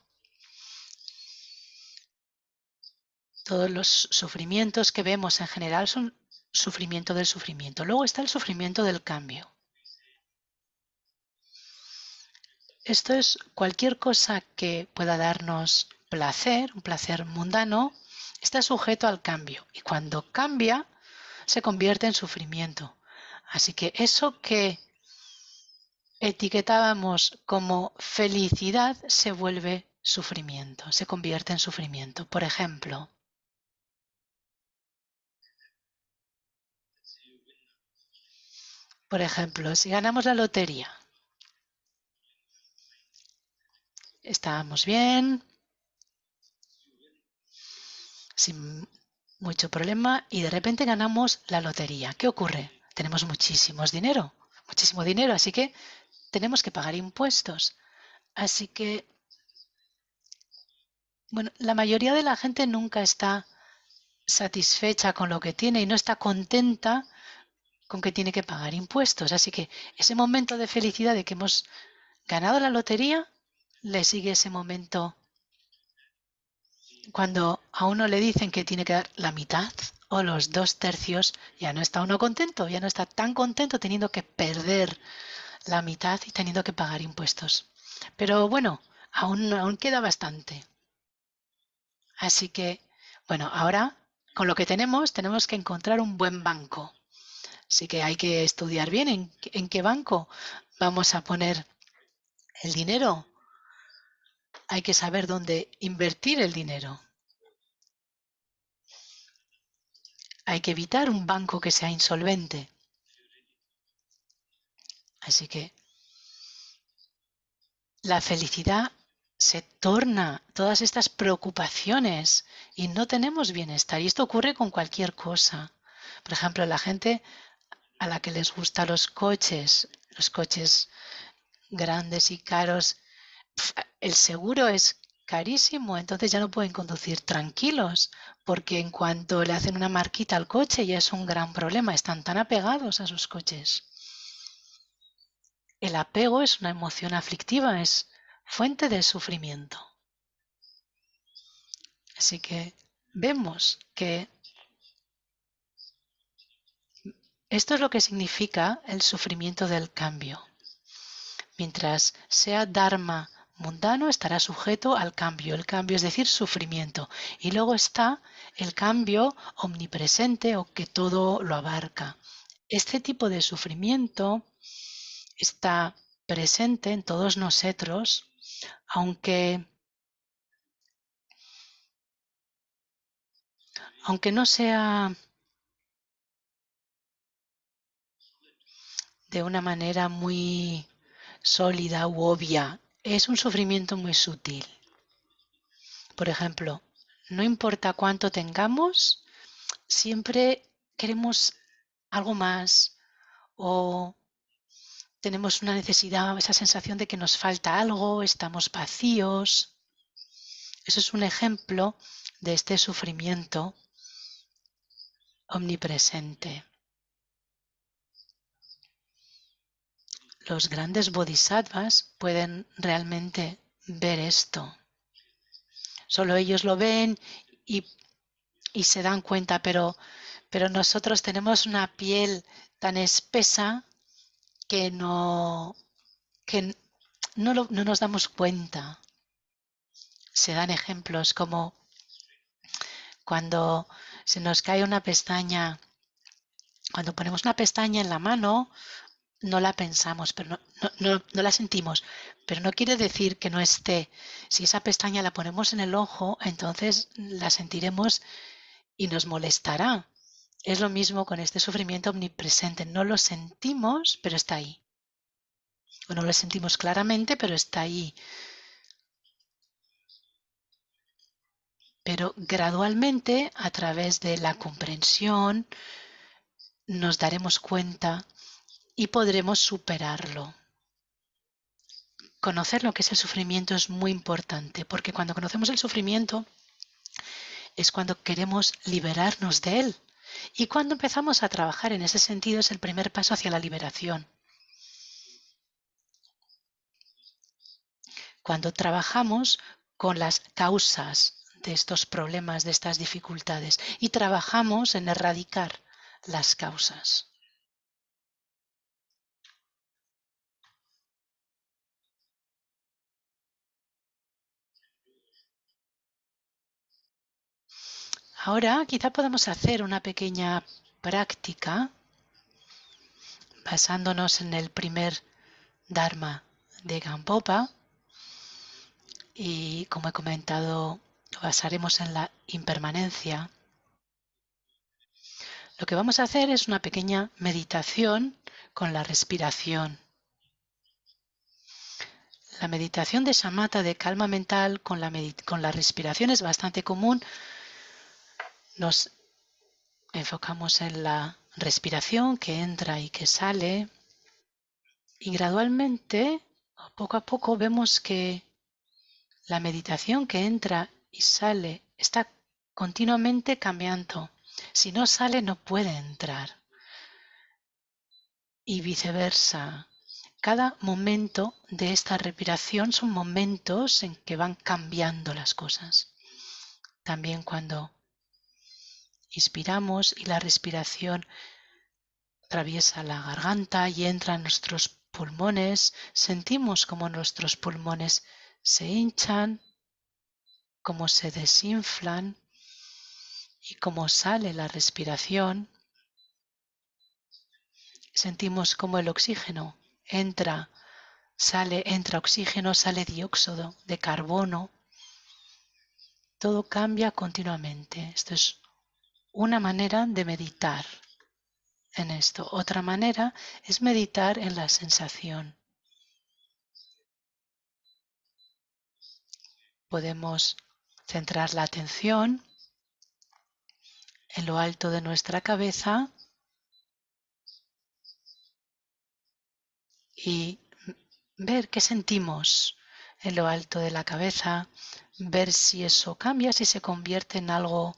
Todos los sufrimientos que vemos en general son sufrimiento del sufrimiento. Luego está el sufrimiento del cambio. Esto es cualquier cosa que pueda darnos placer, un placer mundano, está sujeto al cambio. Y cuando cambia, se convierte en sufrimiento. Así que eso que etiquetábamos como felicidad se vuelve sufrimiento, se convierte en sufrimiento. Por ejemplo, si ganamos la lotería, estábamos bien, sin mucho problema, y de repente ganamos la lotería. ¿Qué ocurre? Tenemos muchísimo dinero, así que tenemos que pagar impuestos. Así que, bueno, la mayoría de la gente nunca está satisfecha con lo que tiene y no está contenta con que tiene que pagar impuestos. Así que ese momento de felicidad de que hemos ganado la lotería, le sigue ese momento cuando a uno le dicen que tiene que dar la mitad o los 2/3, ya no está uno contento, ya no está tan contento teniendo que perder la mitad y teniendo que pagar impuestos. Pero bueno, aún queda bastante. Así que, bueno, ahora con lo que tenemos que encontrar un buen banco. Así que hay que estudiar bien en qué banco vamos a poner el dinero. Hay que saber dónde invertir el dinero. Hay que evitar un banco que sea insolvente. Así que la felicidad se torna todas estas preocupaciones y no tenemos bienestar. Y esto ocurre con cualquier cosa. Por ejemplo, la gente a la que les gustan los coches grandes y caros, el seguro es carísimo, entonces ya no pueden conducir tranquilos, porque en cuanto le hacen una marquita al coche ya es un gran problema, están tan apegados a sus coches. El apego es una emoción aflictiva, es fuente de sufrimiento. Así que vemos que esto es lo que significa el sufrimiento del cambio. Mientras sea dharma mundano, estará sujeto al cambio. El cambio es decir, sufrimiento. Y luego está el cambio omnipresente o que todo lo abarca. Este tipo de sufrimiento está presente en todos nosotros, aunque no sea de una manera muy sólida u obvia, es un sufrimiento muy sutil. Por ejemplo, no importa cuánto tengamos, siempre queremos algo más o tenemos una necesidad, esa sensación de que nos falta algo, estamos vacíos. Eso es un ejemplo de este sufrimiento omnipresente. Los grandes bodhisattvas pueden realmente ver esto. Solo ellos lo ven y se dan cuenta, pero pero nosotros tenemos una piel tan espesa que no nos damos cuenta. Se dan ejemplos como cuando se nos cae una pestaña, cuando ponemos una pestaña en la mano, no la pensamos, pero no la sentimos, pero no quiere decir que no esté. Si esa pestaña la ponemos en el ojo, entonces la sentiremos y nos molestará. Es lo mismo con este sufrimiento omnipresente. No lo sentimos, pero está ahí. O no lo sentimos claramente, pero está ahí. Pero gradualmente, a través de la comprensión, nos daremos cuenta y podremos superarlo. Conocer lo que es el sufrimiento es muy importante, porque cuando conocemos el sufrimiento es cuando queremos liberarnos de él. Y cuando empezamos a trabajar en ese sentido es el primer paso hacia la liberación. Cuando trabajamos con las causas de estos problemas, de estas dificultades, y trabajamos en erradicar las causas. Ahora quizá podamos hacer una pequeña práctica basándonos en el primer Dharma de Gampopa y, como he comentado, lo basaremos en la impermanencia. Lo que vamos a hacer es una pequeña meditación con la respiración. La meditación de Shamatha de calma mental con la respiración es bastante común. Nos enfocamos en la respiración que entra y que sale y gradualmente, poco a poco, vemos que la meditación que entra y sale está continuamente cambiando. Si no sale, no puede entrar. Y viceversa. Cada momento de esta respiración son momentos en que van cambiando las cosas. También cuando inspiramos y la respiración atraviesa la garganta y entra en nuestros pulmones, sentimos como nuestros pulmones se hinchan, cómo se desinflan y cómo sale la respiración. Sentimos como el oxígeno entra, sale, entra oxígeno, sale dióxido de carbono. Todo cambia continuamente. Esto es una manera de meditar en esto. Otra manera es meditar en la sensación. Podemos centrar la atención en lo alto de nuestra cabeza y ver qué sentimos en lo alto de la cabeza, ver si eso cambia, si se convierte en algo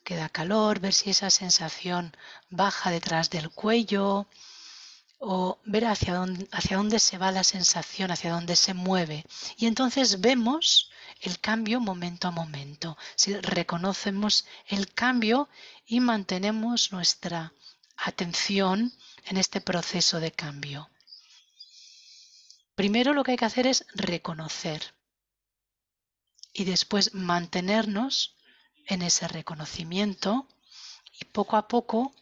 que da calor, ver si esa sensación baja detrás del cuello o ver hacia dónde se va la sensación, hacia dónde se mueve. Y entonces vemos el cambio momento a momento. Si reconocemos el cambio y mantenemos nuestra atención en este proceso de cambio. Primero lo que hay que hacer es reconocer y después mantenernos en ese reconocimiento y poco a poco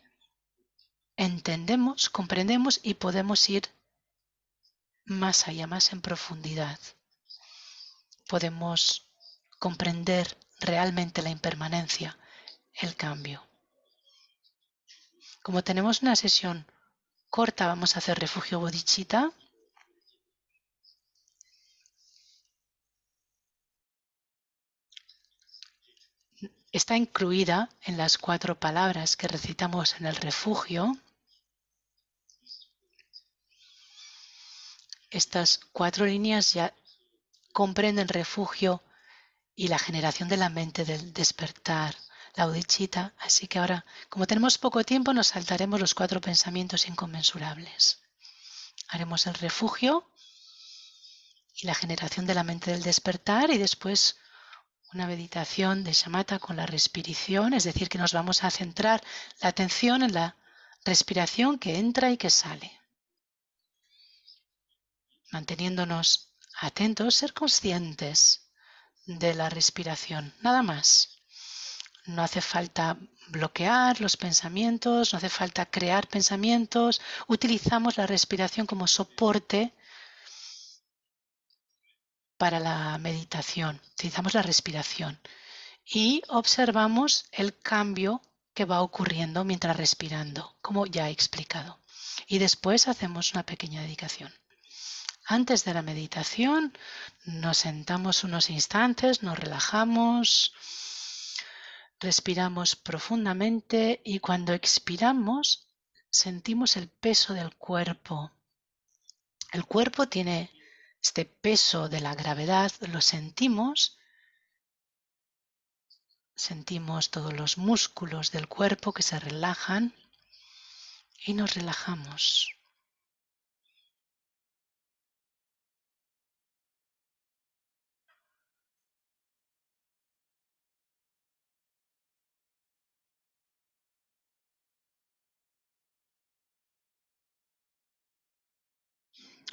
entendemos, comprendemos y podemos ir más allá, más en profundidad. Podemos comprender realmente la impermanencia, el cambio. Como tenemos una sesión corta, vamos a hacer refugio bodhicitta. Está incluida en las 4 palabras que recitamos en el refugio. Estas 4 líneas ya comprenden refugio y la generación de la mente del despertar, la bodhicitta. Así que ahora, como tenemos poco tiempo, nos saltaremos los 4 pensamientos inconmensurables. Haremos el refugio y la generación de la mente del despertar y después una meditación de shamatha con la respiración, es decir, que nos vamos a centrar la atención en la respiración que entra y que sale, manteniéndonos atentos, ser conscientes de la respiración, nada más. No hace falta bloquear los pensamientos, no hace falta crear pensamientos, utilizamos la respiración como soporte para la meditación, utilizamos la respiración y observamos el cambio que va ocurriendo mientras respirando, como ya he explicado. Y después hacemos una pequeña dedicación. Antes de la meditación nos sentamos unos instantes, nos relajamos, respiramos profundamente y cuando expiramos sentimos el peso del cuerpo. El cuerpo tiene este peso de la gravedad, lo sentimos. Sentimos todos los músculos del cuerpo que se relajan y nos relajamos.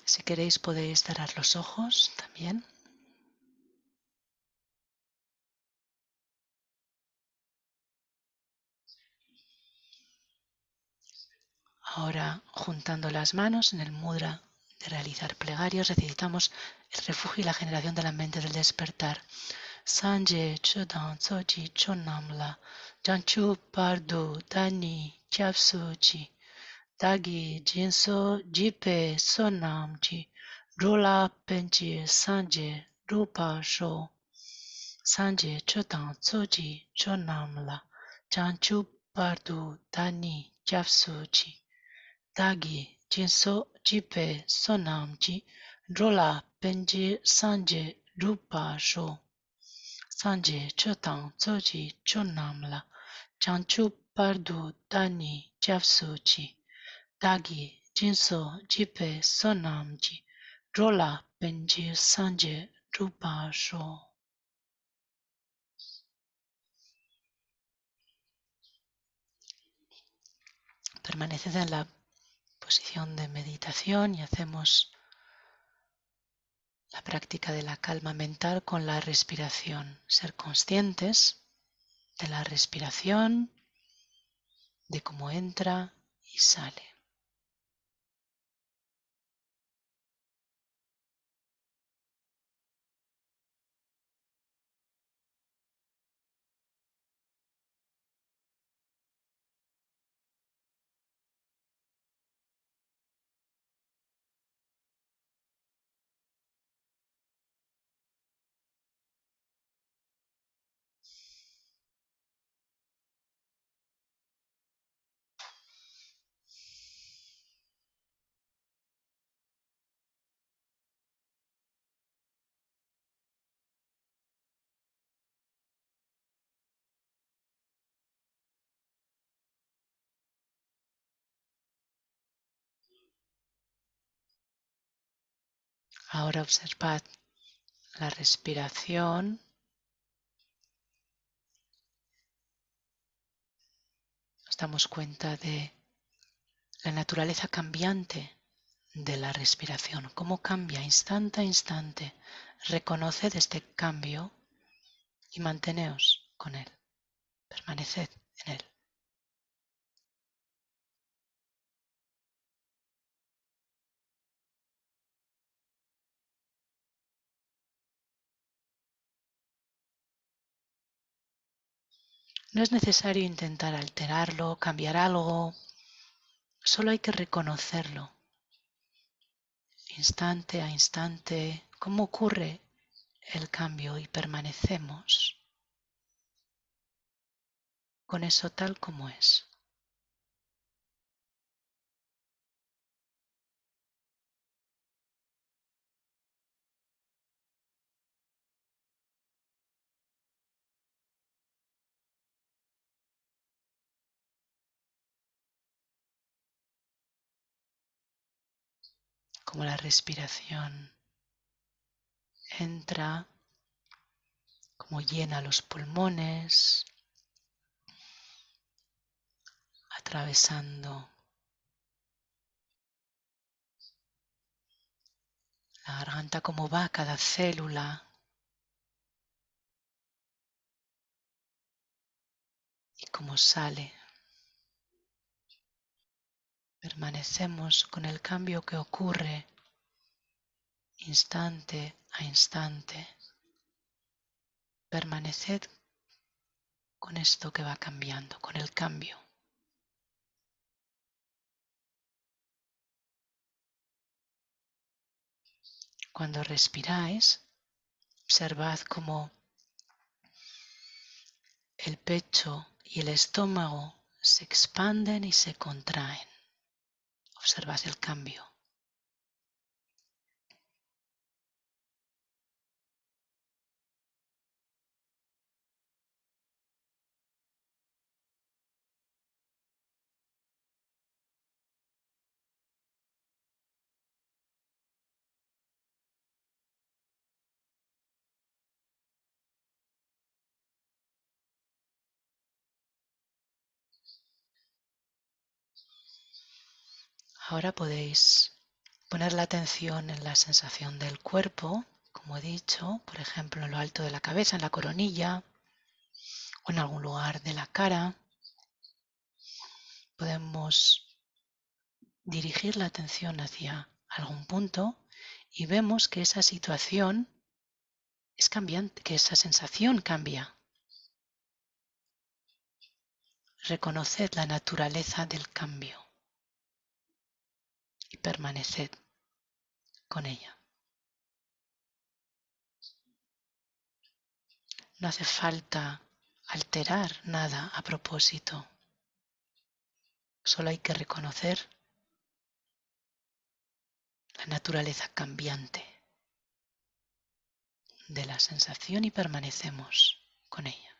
Si queréis podéis cerrar los ojos también. Ahora, juntando las manos en el mudra de realizar plegarias, necesitamos el refugio y la generación de la mente del despertar. Sanje chodan tsoji chonamla, janchu pardu dani chapsuchi, dagi jinso jipe sonamji, rola penji sanje rupa sho. Sanje chodan tsoji chonamla, janchu pardu dani chapsuchi. Dagi jinso jipe sonamji rola penji sanje rupa sho. Sanje chotang tsoji chonamla chanchu pardu dani japsuchi. Dagi jinso jipe sonamji rola penji sanje rupa sho. Permaneced en la posición de meditación y hacemos la práctica de la calma mental con la respiración. Ser conscientes de la respiración, de cómo entra y sale. Ahora observad la respiración. Nos damos cuenta de la naturaleza cambiante de la respiración, cómo cambia instante a instante. Reconoced este cambio y manteneos con él, permaneced en él. No es necesario intentar alterarlo, cambiar algo, solo hay que reconocerlo, instante a instante, cómo ocurre el cambio y permanecemos con eso tal como es. Como la respiración entra, Cómo llena los pulmones, atravesando la garganta, cómo va cada célula y cómo sale. Permanecemos con el cambio que ocurre instante a instante. Permaneced con esto que va cambiando, con el cambio. Cuando respiráis, observad cómo el pecho y el estómago se expanden y se contraen. Observad el cambio. Ahora podéis poner la atención en la sensación del cuerpo, como he dicho, por ejemplo, en lo alto de la cabeza, en la coronilla o en algún lugar de la cara. Podemos dirigir la atención hacia algún punto y vemos que esa situación es cambiante, que esa sensación cambia. Reconoced la naturaleza del cambio y permaneced con ella. No hace falta alterar nada a propósito. Solo hay que reconocer la naturaleza cambiante de la sensación y permanecemos con ella.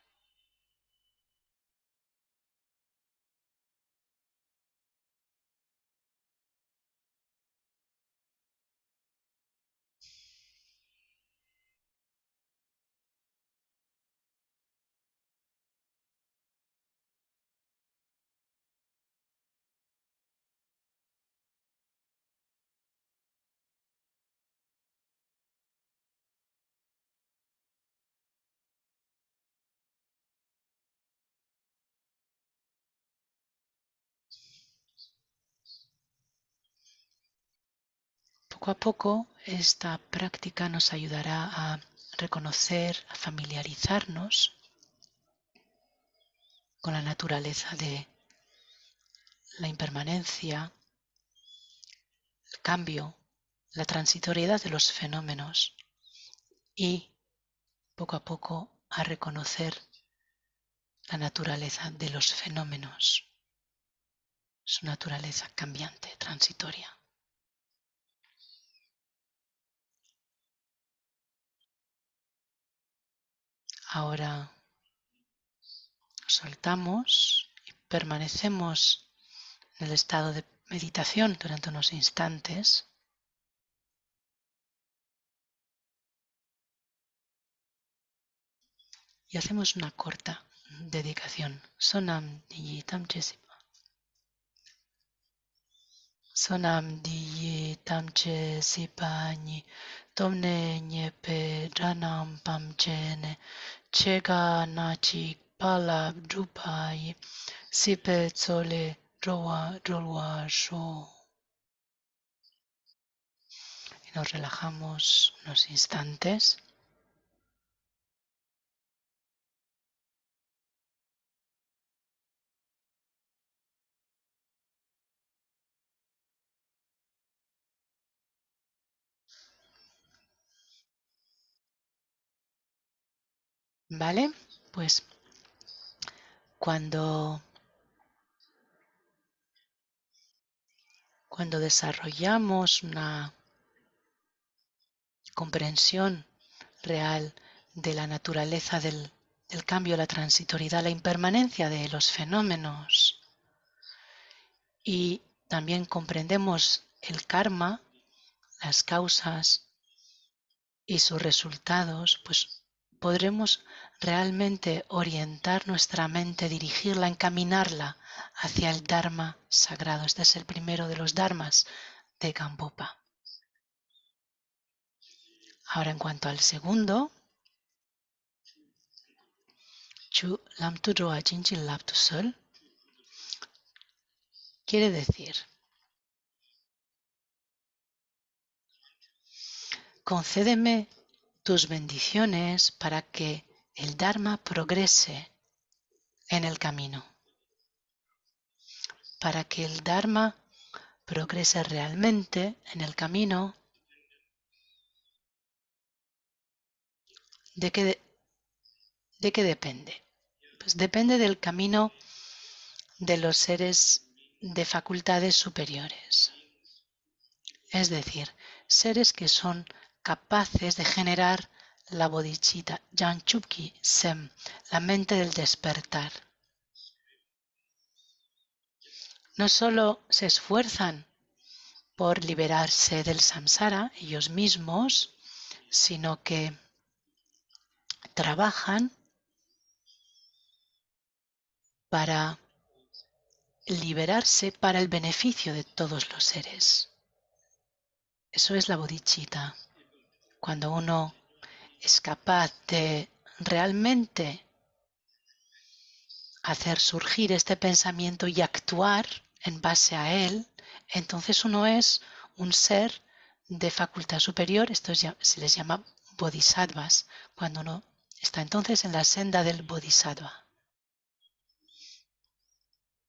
Poco a poco esta práctica nos ayudará a reconocer, a familiarizarnos con la naturaleza de la impermanencia, el cambio, la transitoriedad de los fenómenos y poco a poco a reconocer la naturaleza de los fenómenos, su naturaleza cambiante, transitoria. Ahora soltamos y permanecemos en el estado de meditación durante unos instantes. Y hacemos una corta dedicación. Sonam Diyitam Chesipa. Sonam Diyitam Chesipa Ni Tomne Nyepe Dranam Pamchene Chega Nachi Pala Drupai Sipe Tsole Drolwa Sho. Y nos relajamos unos instantes. ¿Vale? Pues cuando desarrollamos una comprensión real de la naturaleza del cambio, la transitoriedad, la impermanencia de los fenómenos y también comprendemos el karma, las causas y sus resultados, pues podremos realmente orientar nuestra mente, dirigirla, encaminarla hacia el Dharma sagrado. Este es el primero de los Dharmas de Gampopa. Ahora, en cuanto al segundo, Chu Lam Tu Roa Chin Lap Tu Sol, quiere decir: concédeme tus bendiciones para que el Dharma progrese en el camino, para que el Dharma progrese realmente en el camino. ¿De qué depende? Pues depende del camino de los seres de facultades superiores, es decir, seres que son capaces de generar la bodhicitta, Janchupki Sem, la mente del despertar. No solo se esfuerzan por liberarse del samsara ellos mismos, sino que trabajan para liberarse para el beneficio de todos los seres. Eso es la bodhicitta. Cuando uno es capaz de realmente hacer surgir este pensamiento y actuar en base a él, entonces uno es un ser de facultad superior. Esto se les llama bodhisattvas, cuando uno está entonces en la senda del bodhisattva.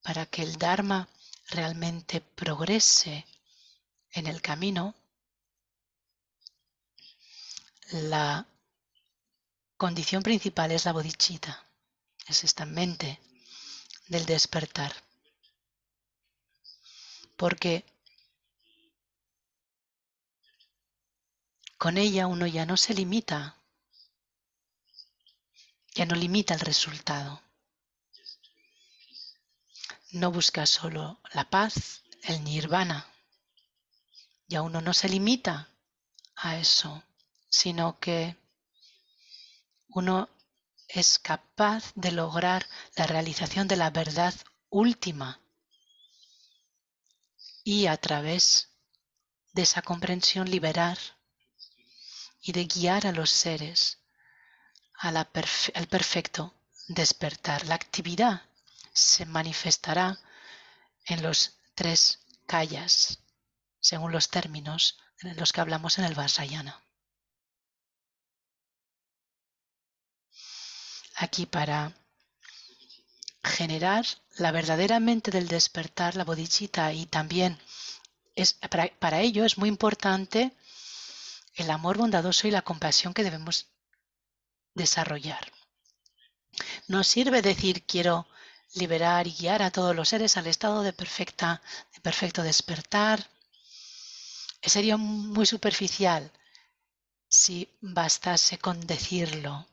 Para que el Dharma realmente progrese en el camino, la condición principal es la bodhicitta, es esta mente del despertar. Porque con ella uno ya no se limita, ya no limita el resultado. No busca solo la paz, el nirvana. Ya uno no se limita a eso, sino que uno es capaz de lograr la realización de la verdad última y a través de esa comprensión liberar y de guiar a los seres al perfecto despertar. La actividad se manifestará en los 3 kayas, según los términos en los que hablamos en el Vajrayana. Aquí, para generar la verdadera mente del despertar, la bodhicitta, y también para ello es muy importante el amor bondadoso y la compasión que debemos desarrollar. No sirve decir quiero liberar y guiar a todos los seres al estado de perfecto despertar. Sería muy superficial si bastase con decirlo.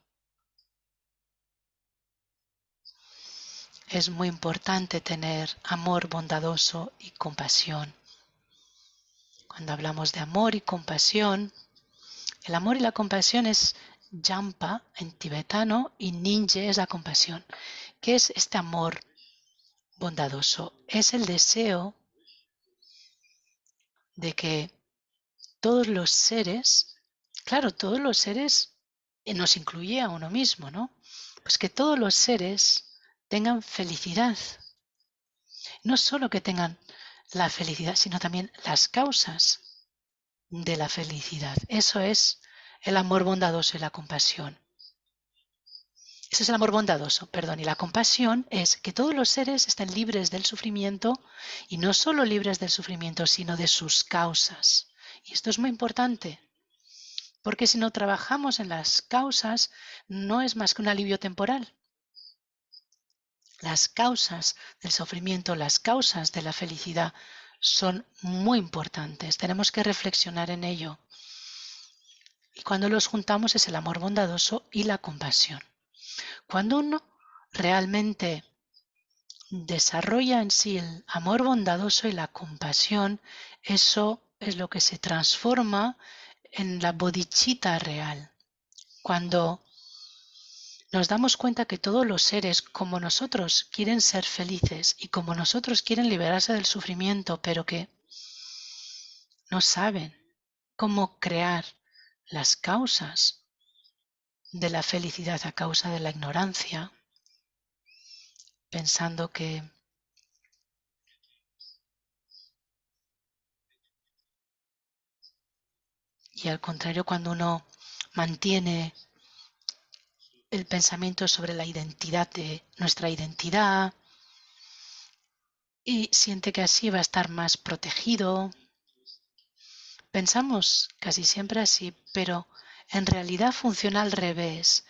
Es muy importante tener amor bondadoso y compasión. Cuando hablamos de amor y compasión, el amor y la compasión es Jampa en tibetano y Ninje es la compasión. ¿Qué es este amor bondadoso? Es el deseo de que todos los seres, claro, todos los seres nos incluye a uno mismo, ¿no? Pues que todos los seres tengan felicidad. No solo que tengan la felicidad, sino también las causas de la felicidad. Eso es el amor bondadoso y la compasión. Ese es el amor bondadoso, perdón. Y la compasión es que todos los seres estén libres del sufrimiento, y no solo libres del sufrimiento, sino de sus causas. Y esto es muy importante, porque si no trabajamos en las causas, no es más que un alivio temporal. Las causas del sufrimiento, las causas de la felicidad son muy importantes. Tenemos que reflexionar en ello. Y cuando los juntamos es el amor bondadoso y la compasión. Cuando uno realmente desarrolla en sí el amor bondadoso y la compasión, eso es lo que se transforma en la bodhicitta real. Cuando nos damos cuenta que todos los seres, como nosotros, quieren ser felices y como nosotros quieren liberarse del sufrimiento, pero que no saben cómo crear las causas de la felicidad a causa de la ignorancia, pensando que y al contrario, cuando uno mantiene el pensamiento sobre la identidad de nuestra identidad y siente que así va a estar más protegido, pensamos casi siempre así, pero en realidad funciona al revés.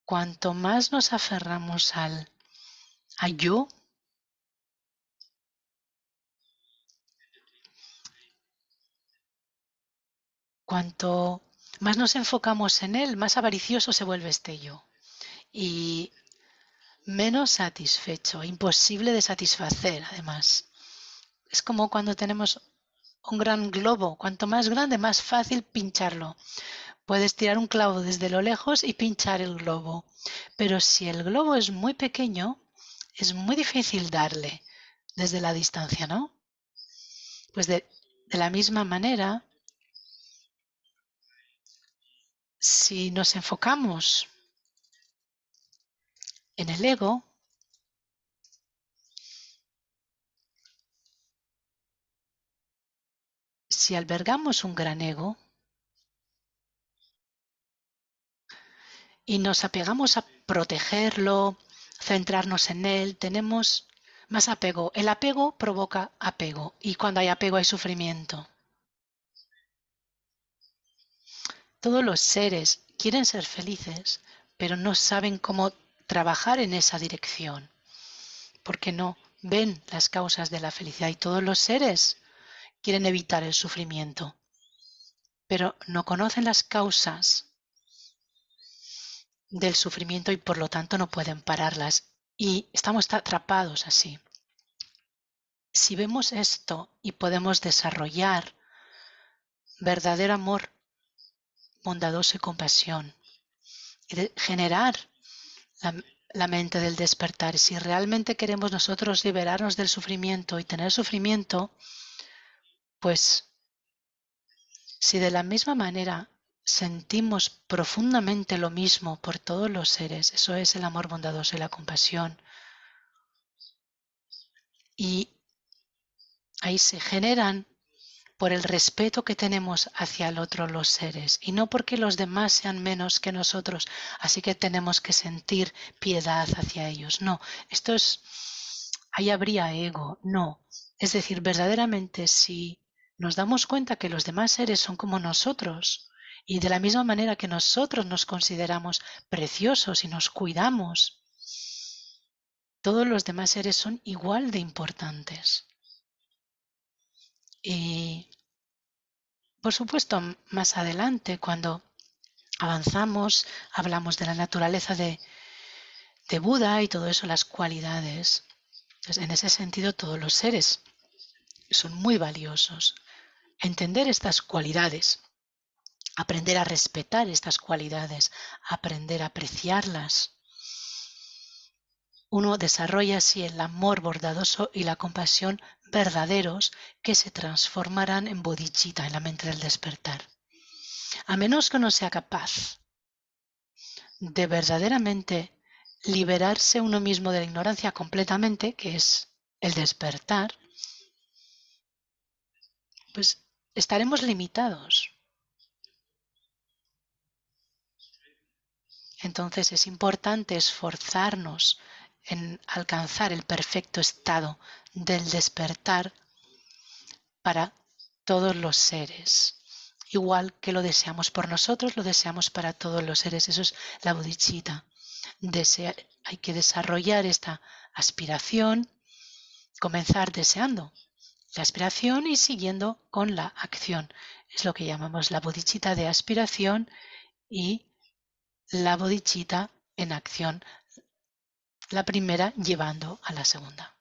Cuanto más nos aferramos a yo, cuanto más nos enfocamos en él, más avaricioso se vuelve este yo y menos satisfecho, imposible de satisfacer además. Es como cuando tenemos un gran globo, cuanto más grande, más fácil pincharlo. Puedes tirar un clavo desde lo lejos y pinchar el globo, pero si el globo es muy pequeño, es muy difícil darle desde la distancia, ¿no? Pues de la misma manera, si nos enfocamos en el ego, si albergamos un gran ego y nos apegamos a protegerlo, centrarnos en él, tenemos más apego. El apego provoca apego y cuando hay apego hay sufrimiento. Todos los seres quieren ser felices, pero no saben cómo trabajar en esa dirección, porque no ven las causas de la felicidad y todos los seres quieren evitar el sufrimiento, pero no conocen las causas del sufrimiento y por lo tanto no pueden pararlas y estamos atrapados así. Si vemos esto y podemos desarrollar verdadero amor bondadoso y compasión y generar la mente del despertar. Si realmente queremos nosotros liberarnos del sufrimiento y tener sufrimiento, pues si de la misma manera sentimos profundamente lo mismo por todos los seres, eso es el amor bondadoso y la compasión, y ahí se generan por el respeto que tenemos hacia el otro los seres y no porque los demás sean menos que nosotros, así que tenemos que sentir piedad hacia ellos. No, esto es, ahí habría ego, no. Es decir, verdaderamente si nos damos cuenta que los demás seres son como nosotros y de la misma manera que nosotros nos consideramos preciosos y nos cuidamos, todos los demás seres son igual de importantes. Y por supuesto, más adelante, cuando avanzamos, hablamos de la naturaleza de Buda y todo eso, las cualidades. Entonces, en ese sentido, todos los seres son muy valiosos. Entender estas cualidades, aprender a respetar estas cualidades, aprender a apreciarlas. Uno desarrolla así el amor bondadoso y la compasión verdaderos que se transformarán en bodhicitta, en la mente del despertar. A menos que uno sea capaz de verdaderamente liberarse uno mismo de la ignorancia completamente, que es el despertar, pues estaremos limitados. Entonces es importante esforzarnos en alcanzar el perfecto estado del despertar para todos los seres. Igual que lo deseamos por nosotros, lo deseamos para todos los seres. Eso es la bodhicitta. Hay que desarrollar esta aspiración, comenzar deseando la aspiración y siguiendo con la acción. Es lo que llamamos la bodhicitta de aspiración y la bodhicitta en acción, la primera llevando a la segunda.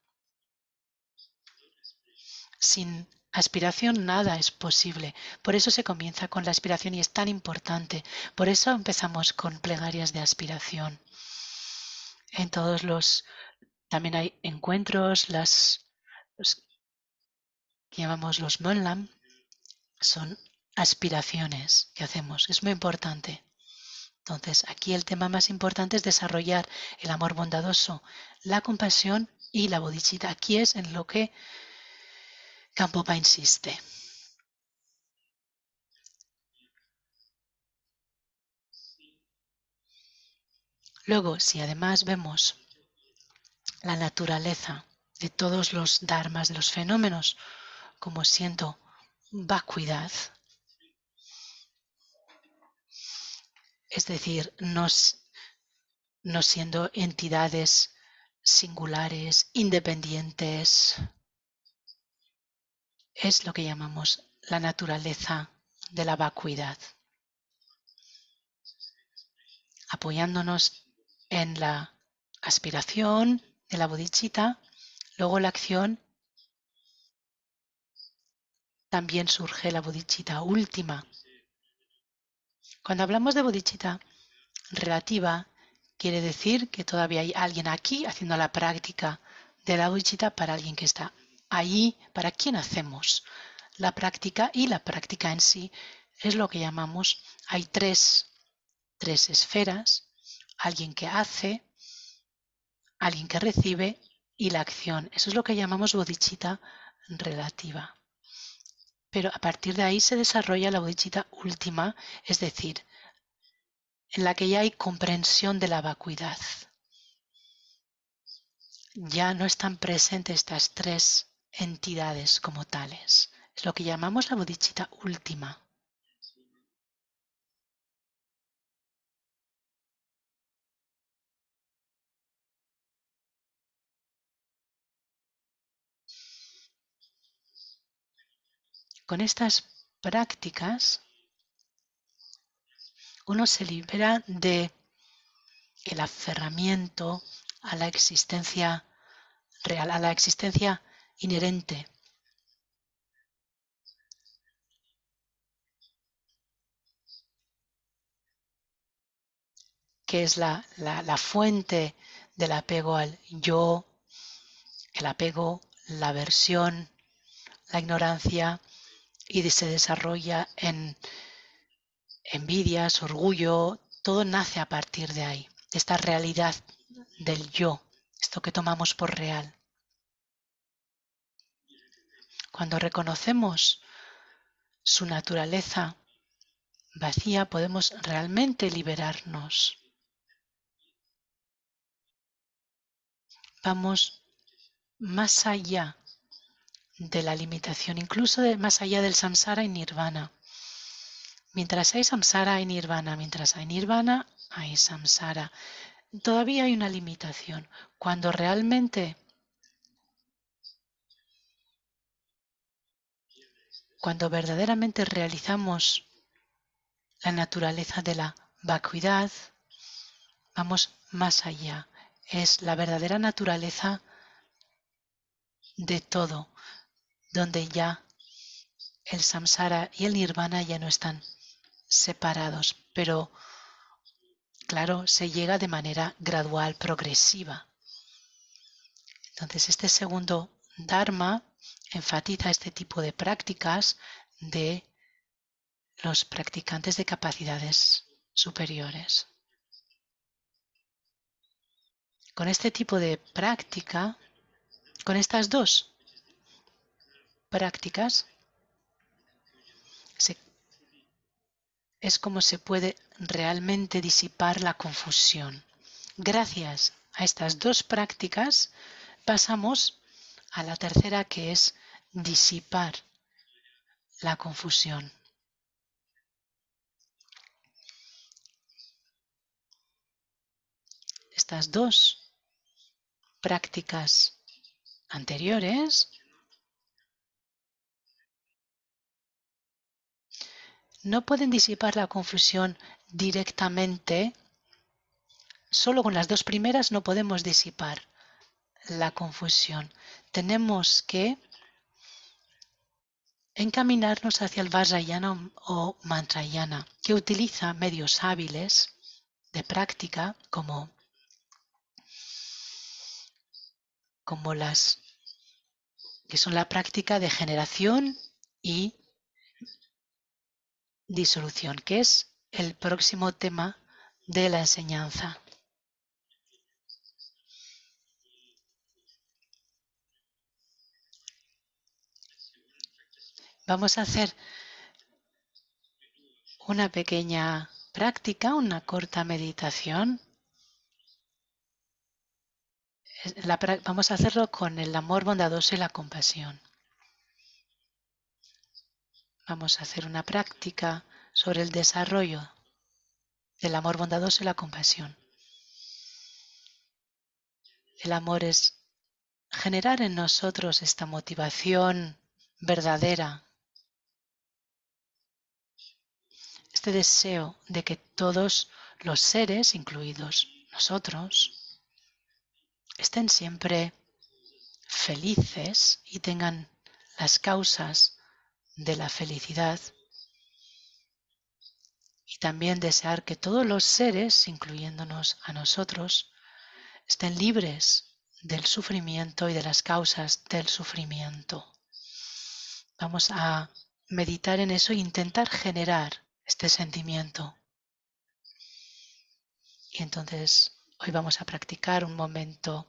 Sin aspiración nada es posible. Por eso se comienza con la aspiración y es tan importante. Por eso empezamos con plegarias de aspiración. En todos los, también hay encuentros, los que llamamos los Monlam, son aspiraciones que hacemos. Es muy importante. Entonces, aquí el tema más importante es desarrollar el amor bondadoso, la compasión y la bodhicitta. Aquí es en lo que Gampopa insiste. Luego, si además vemos la naturaleza de todos los dharmas, de los fenómenos, como siendo vacuidad, es decir, no siendo entidades singulares, independientes, es lo que llamamos la naturaleza de la vacuidad. Apoyándonos en la aspiración de la bodhicitta, luego la acción, también surge la bodhicitta última. Cuando hablamos de bodhicitta relativa, quiere decir que todavía hay alguien aquí haciendo la práctica de la bodhicitta para alguien que está allí, para quien hacemos la práctica, y la práctica en sí es lo que llamamos, hay tres esferas, alguien que hace, alguien que recibe y la acción. Eso es lo que llamamos bodhicitta relativa. Pero a partir de ahí se desarrolla la bodhicitta última, es decir, en la que ya hay comprensión de la vacuidad. Ya no están presentes estas tres entidades como tales. Es lo que llamamos la bodhicitta última. Con estas prácticas uno se libera de el aferramiento a la existencia real, a la existencia inherente. Que es la fuente del apego al yo, el apego, la aversión, la ignorancia, y se desarrolla en envidias, orgullo, todo nace a partir de ahí, de esta realidad del yo, esto que tomamos por real. Cuando reconocemos su naturaleza vacía, podemos realmente liberarnos. Vamos más allá de la limitación, incluso más allá del samsara y nirvana. Mientras hay samsara hay nirvana, mientras hay nirvana hay samsara. Todavía hay una limitación. Cuando realmente, cuando verdaderamente realizamos la naturaleza de la vacuidad, vamos más allá. Es la verdadera naturaleza de todo, donde ya el samsara y el nirvana ya no están separados, pero claro, se llega de manera gradual, progresiva. Entonces, este segundo dharma enfatiza este tipo de prácticas de los practicantes de capacidades superiores. Con este tipo de práctica, con estas dos prácticas, es como se puede realmente disipar la confusión. Gracias a estas dos prácticas pasamos a la tercera, que es disipar la confusión. Estas dos prácticas anteriores no pueden disipar la confusión directamente. Solo con las dos primeras no podemos disipar la confusión. Tenemos que encaminarnos hacia el Vajrayana o Mantrayana, que utiliza medios hábiles de práctica como las que son la práctica de generación y disolución, que es el próximo tema de la enseñanza. Vamos a hacer una pequeña práctica, una corta meditación. Vamos a hacerlo con el amor bondadoso y la compasión. Vamos a hacer una práctica sobre el desarrollo del amor bondadoso y la compasión. El amor es generar en nosotros esta motivación verdadera, este deseo de que todos los seres, incluidos nosotros, estén siempre felices y tengan las causas de la felicidad, y también desear que todos los seres, incluyéndonos a nosotros, estén libres del sufrimiento y de las causas del sufrimiento. Vamos a meditar en eso e intentar generar este sentimiento. Y entonces hoy vamos a practicar un momento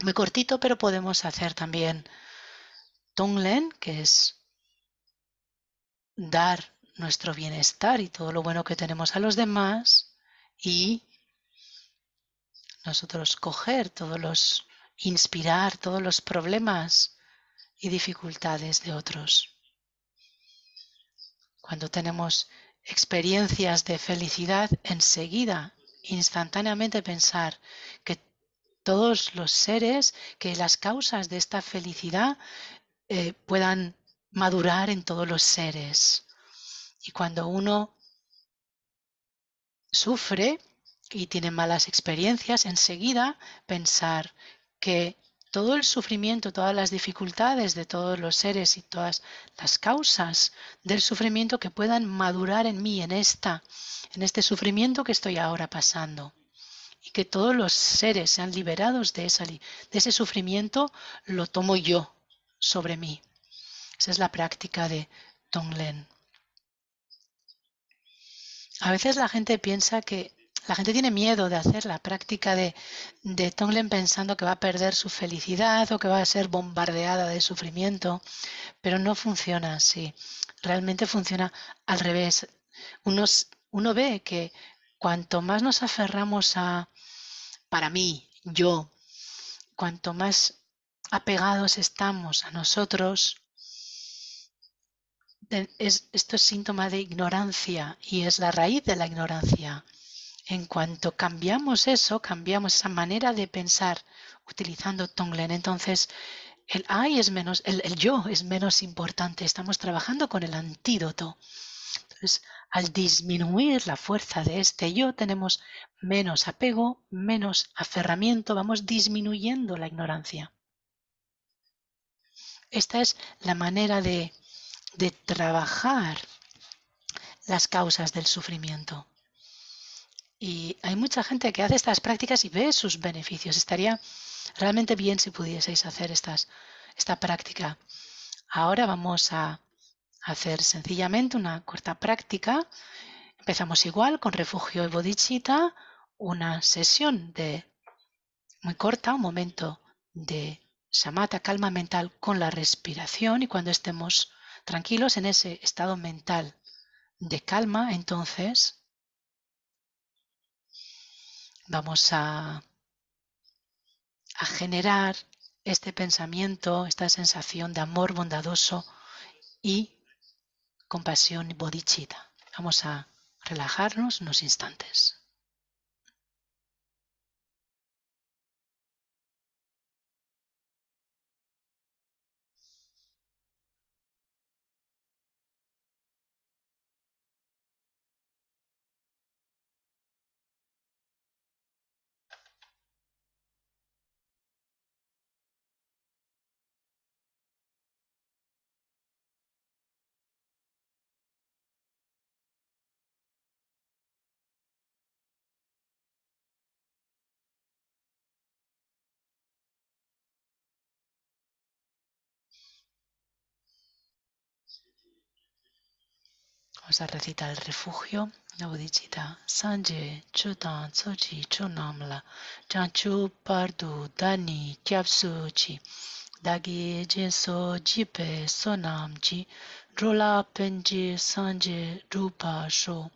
muy cortito, pero podemos hacer también Tonglen, que es dar nuestro bienestar y todo lo bueno que tenemos a los demás, y nosotros inspirar todos los problemas y dificultades de otros. Cuando tenemos experiencias de felicidad, enseguida, instantáneamente pensar que todos los seres, que las causas de esta felicidad puedan madurar en todos los seres. Y cuando uno sufre y tiene malas experiencias, enseguida pensar que todo el sufrimiento, todas las dificultades de todos los seres y todas las causas del sufrimiento que puedan madurar en mí, en este sufrimiento que estoy ahora pasando. Y que todos los seres sean liberados de ese sufrimiento, lo tomo yo sobre mí. Esa es la práctica de Tonglen. A veces la gente tiene miedo de hacer la práctica de Tonglen pensando que va a perder su felicidad o que va a ser bombardeada de sufrimiento, pero no funciona así. Realmente funciona al revés. Uno ve que cuanto más nos aferramos para mí, yo, cuanto más apegados estamos a nosotros, esto es síntoma de ignorancia y es la raíz de la ignorancia. En cuanto cambiamos eso, cambiamos esa manera de pensar utilizando Tonglen, entonces el yo es menos importante. Estamos trabajando con el antídoto. Entonces, al disminuir la fuerza de este yo, tenemos menos apego, menos aferramiento, vamos disminuyendo la ignorancia. Esta es la manera de trabajar las causas del sufrimiento. Y hay mucha gente que hace estas prácticas y ve sus beneficios. Estaría realmente bien si pudieseis hacer esta práctica. Ahora vamos a hacer sencillamente una corta práctica. Empezamos igual con refugio y bodhicitta, una sesión muy corta, un momento de samatha, calma mental con la respiración, y cuando estemos tranquilos en ese estado mental de calma, entonces vamos a generar este pensamiento, esta sensación de amor bondadoso y compasión y bodhicitta. Vamos a relajarnos unos instantes. Vamos a recitar el refugio. La bodhicitta. Sanje chodan tsoji chonamla. Janchu pardu dani kyapsu chi. Dagi jinso jipe sonamji. Drola penji sanje rupa sho.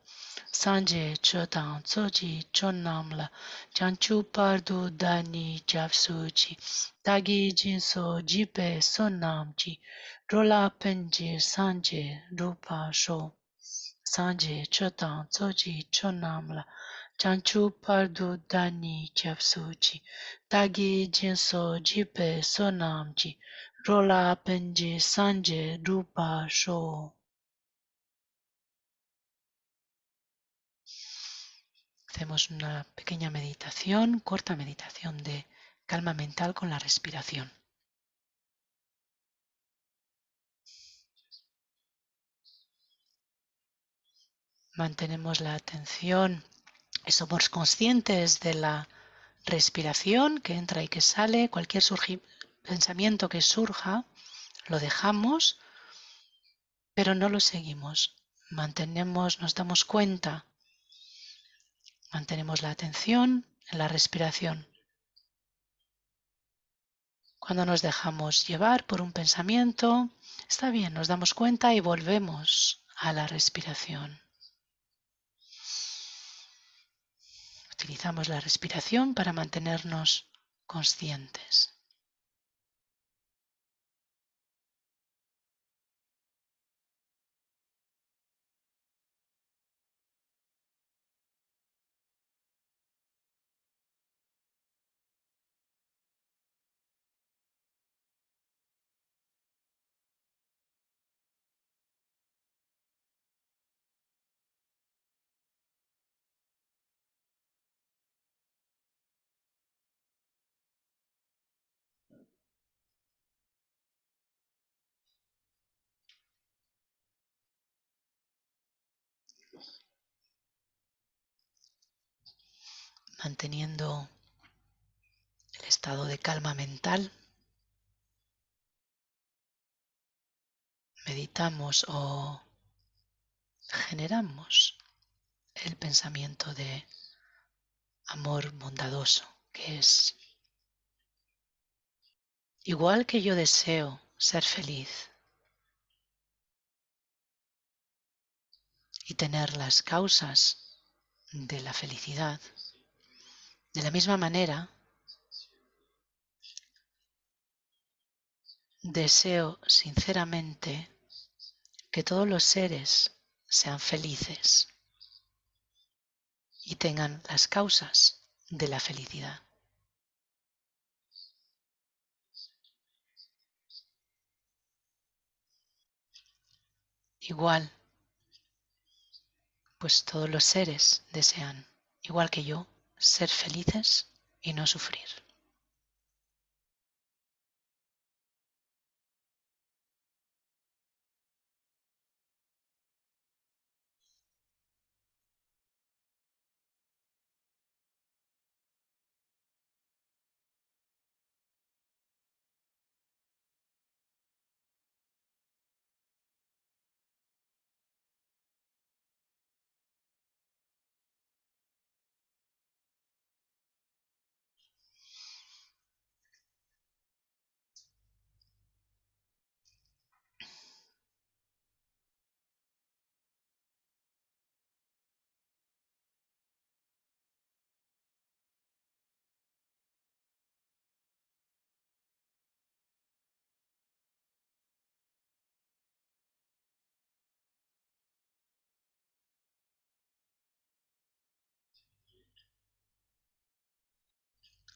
Sanje chodan tsoji chonamla. Janchu pardu dani kyapsu chi. Dagi jinso jipe sonamji. Drola penji sanje rupa sho. Sanje chodan tsoji chonamla. Janchu pardu dani kyapsuchi. Tagi jinso jipe sonamji. Rola penji sanje rupa sho. Hacemos una pequeña meditación, corta meditación de calma mental con la respiración. Mantenemos la atención y somos conscientes de la respiración que entra y que sale. Cualquier pensamiento que surja, lo dejamos, pero no lo seguimos. Nos damos cuenta, mantenemos la atención en la respiración. Cuando nos dejamos llevar por un pensamiento, está bien, nos damos cuenta y volvemos a la respiración. Utilizamos la respiración para mantenernos conscientes. Manteniendo el estado de calma mental, meditamos o generamos el pensamiento de amor bondadoso, que es: igual que yo deseo ser feliz y tener las causas de la felicidad, de la misma manera deseo sinceramente que todos los seres sean felices y tengan las causas de la felicidad. Igual, pues todos los seres desean, igual que yo, ser felices y no sufrir.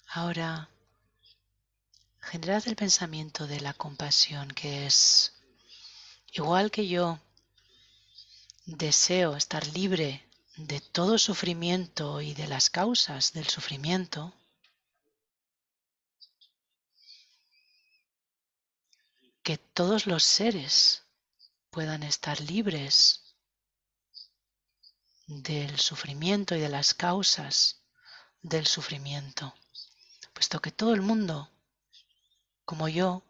Ahora, generad el pensamiento de la compasión, que es: igual que yo deseo estar libre de todo sufrimiento y de las causas del sufrimiento, que todos los seres puedan estar libres del sufrimiento y de las causas del sufrimiento, puesto que todo el mundo, como yo,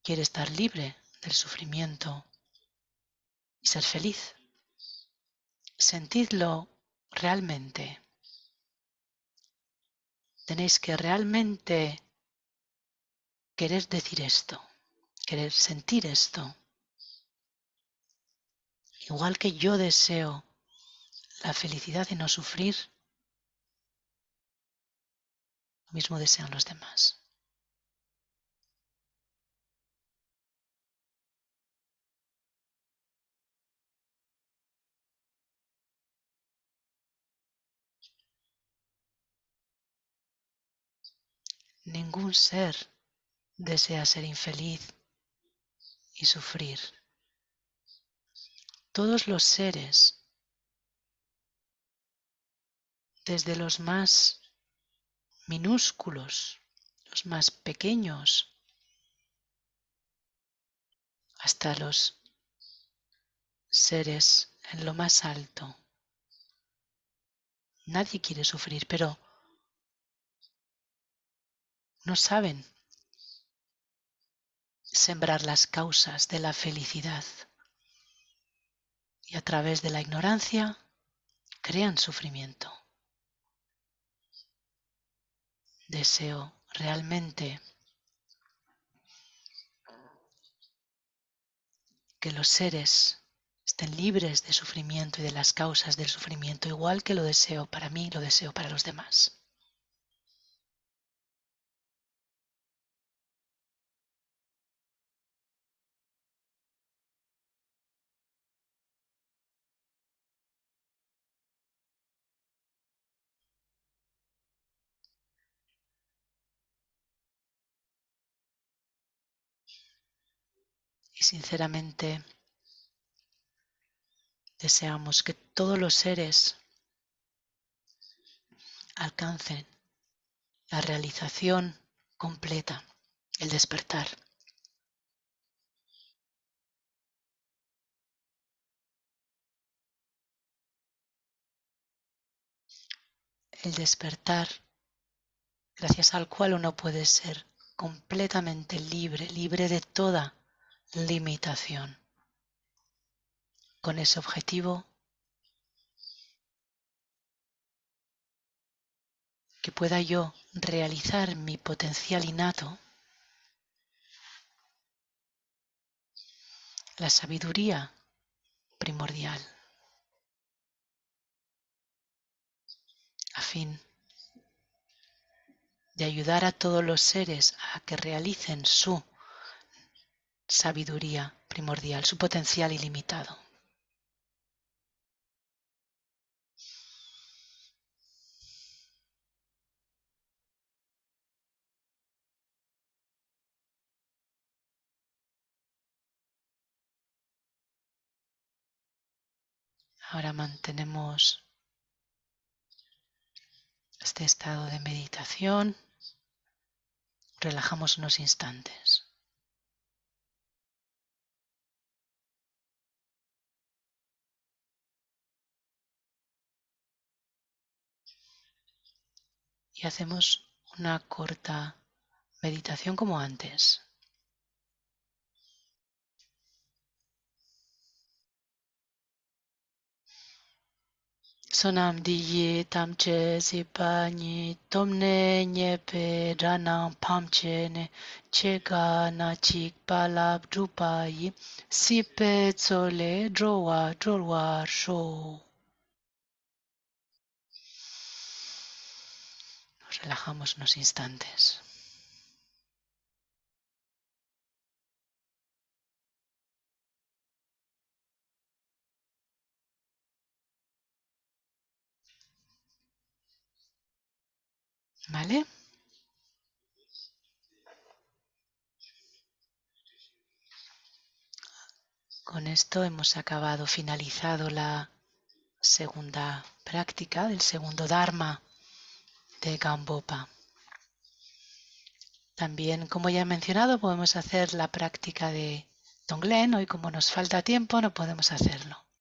quiere estar libre del sufrimiento y ser feliz. Sentidlo realmente. Tenéis que realmente querer decir esto, querer sentir esto. Igual que yo deseo la felicidad de no sufrir, lo mismo desean los demás. Ningún ser desea ser infeliz y sufrir. Todos los seres, desde los más minúsculos, los más pequeños, hasta los seres en lo más alto. Nadie quiere sufrir, pero no saben sembrar las causas de la felicidad. Y a través de la ignorancia crean sufrimiento. Deseo realmente que los seres estén libres de sufrimiento y de las causas del sufrimiento, igual que lo deseo para mí, lo deseo para los demás. Y sinceramente deseamos que todos los seres alcancen la realización completa, el despertar. El despertar gracias al cual uno puede ser completamente libre, libre de toda limitación. Con ese objetivo, que pueda yo realizar mi potencial innato, la sabiduría primordial, a fin de ayudar a todos los seres a que realicen su sabiduría primordial, su potencial ilimitado. Ahora mantenemos este estado de meditación, relajamos unos instantes. Y hacemos una corta meditación como antes. Sonam diye tamche zipa ni tomne nyepe ranam pamche ne chega na chik palab drupa yi sipe tsole drowa sho. Nos relajamos unos instantes. ¿Vale? Con esto hemos acabado, finalizado la segunda práctica del segundo Dharma de Gambopa. También, como ya he mencionado, podemos hacer la práctica de Tonglen. Hoy, como nos falta tiempo, no podemos hacerlo.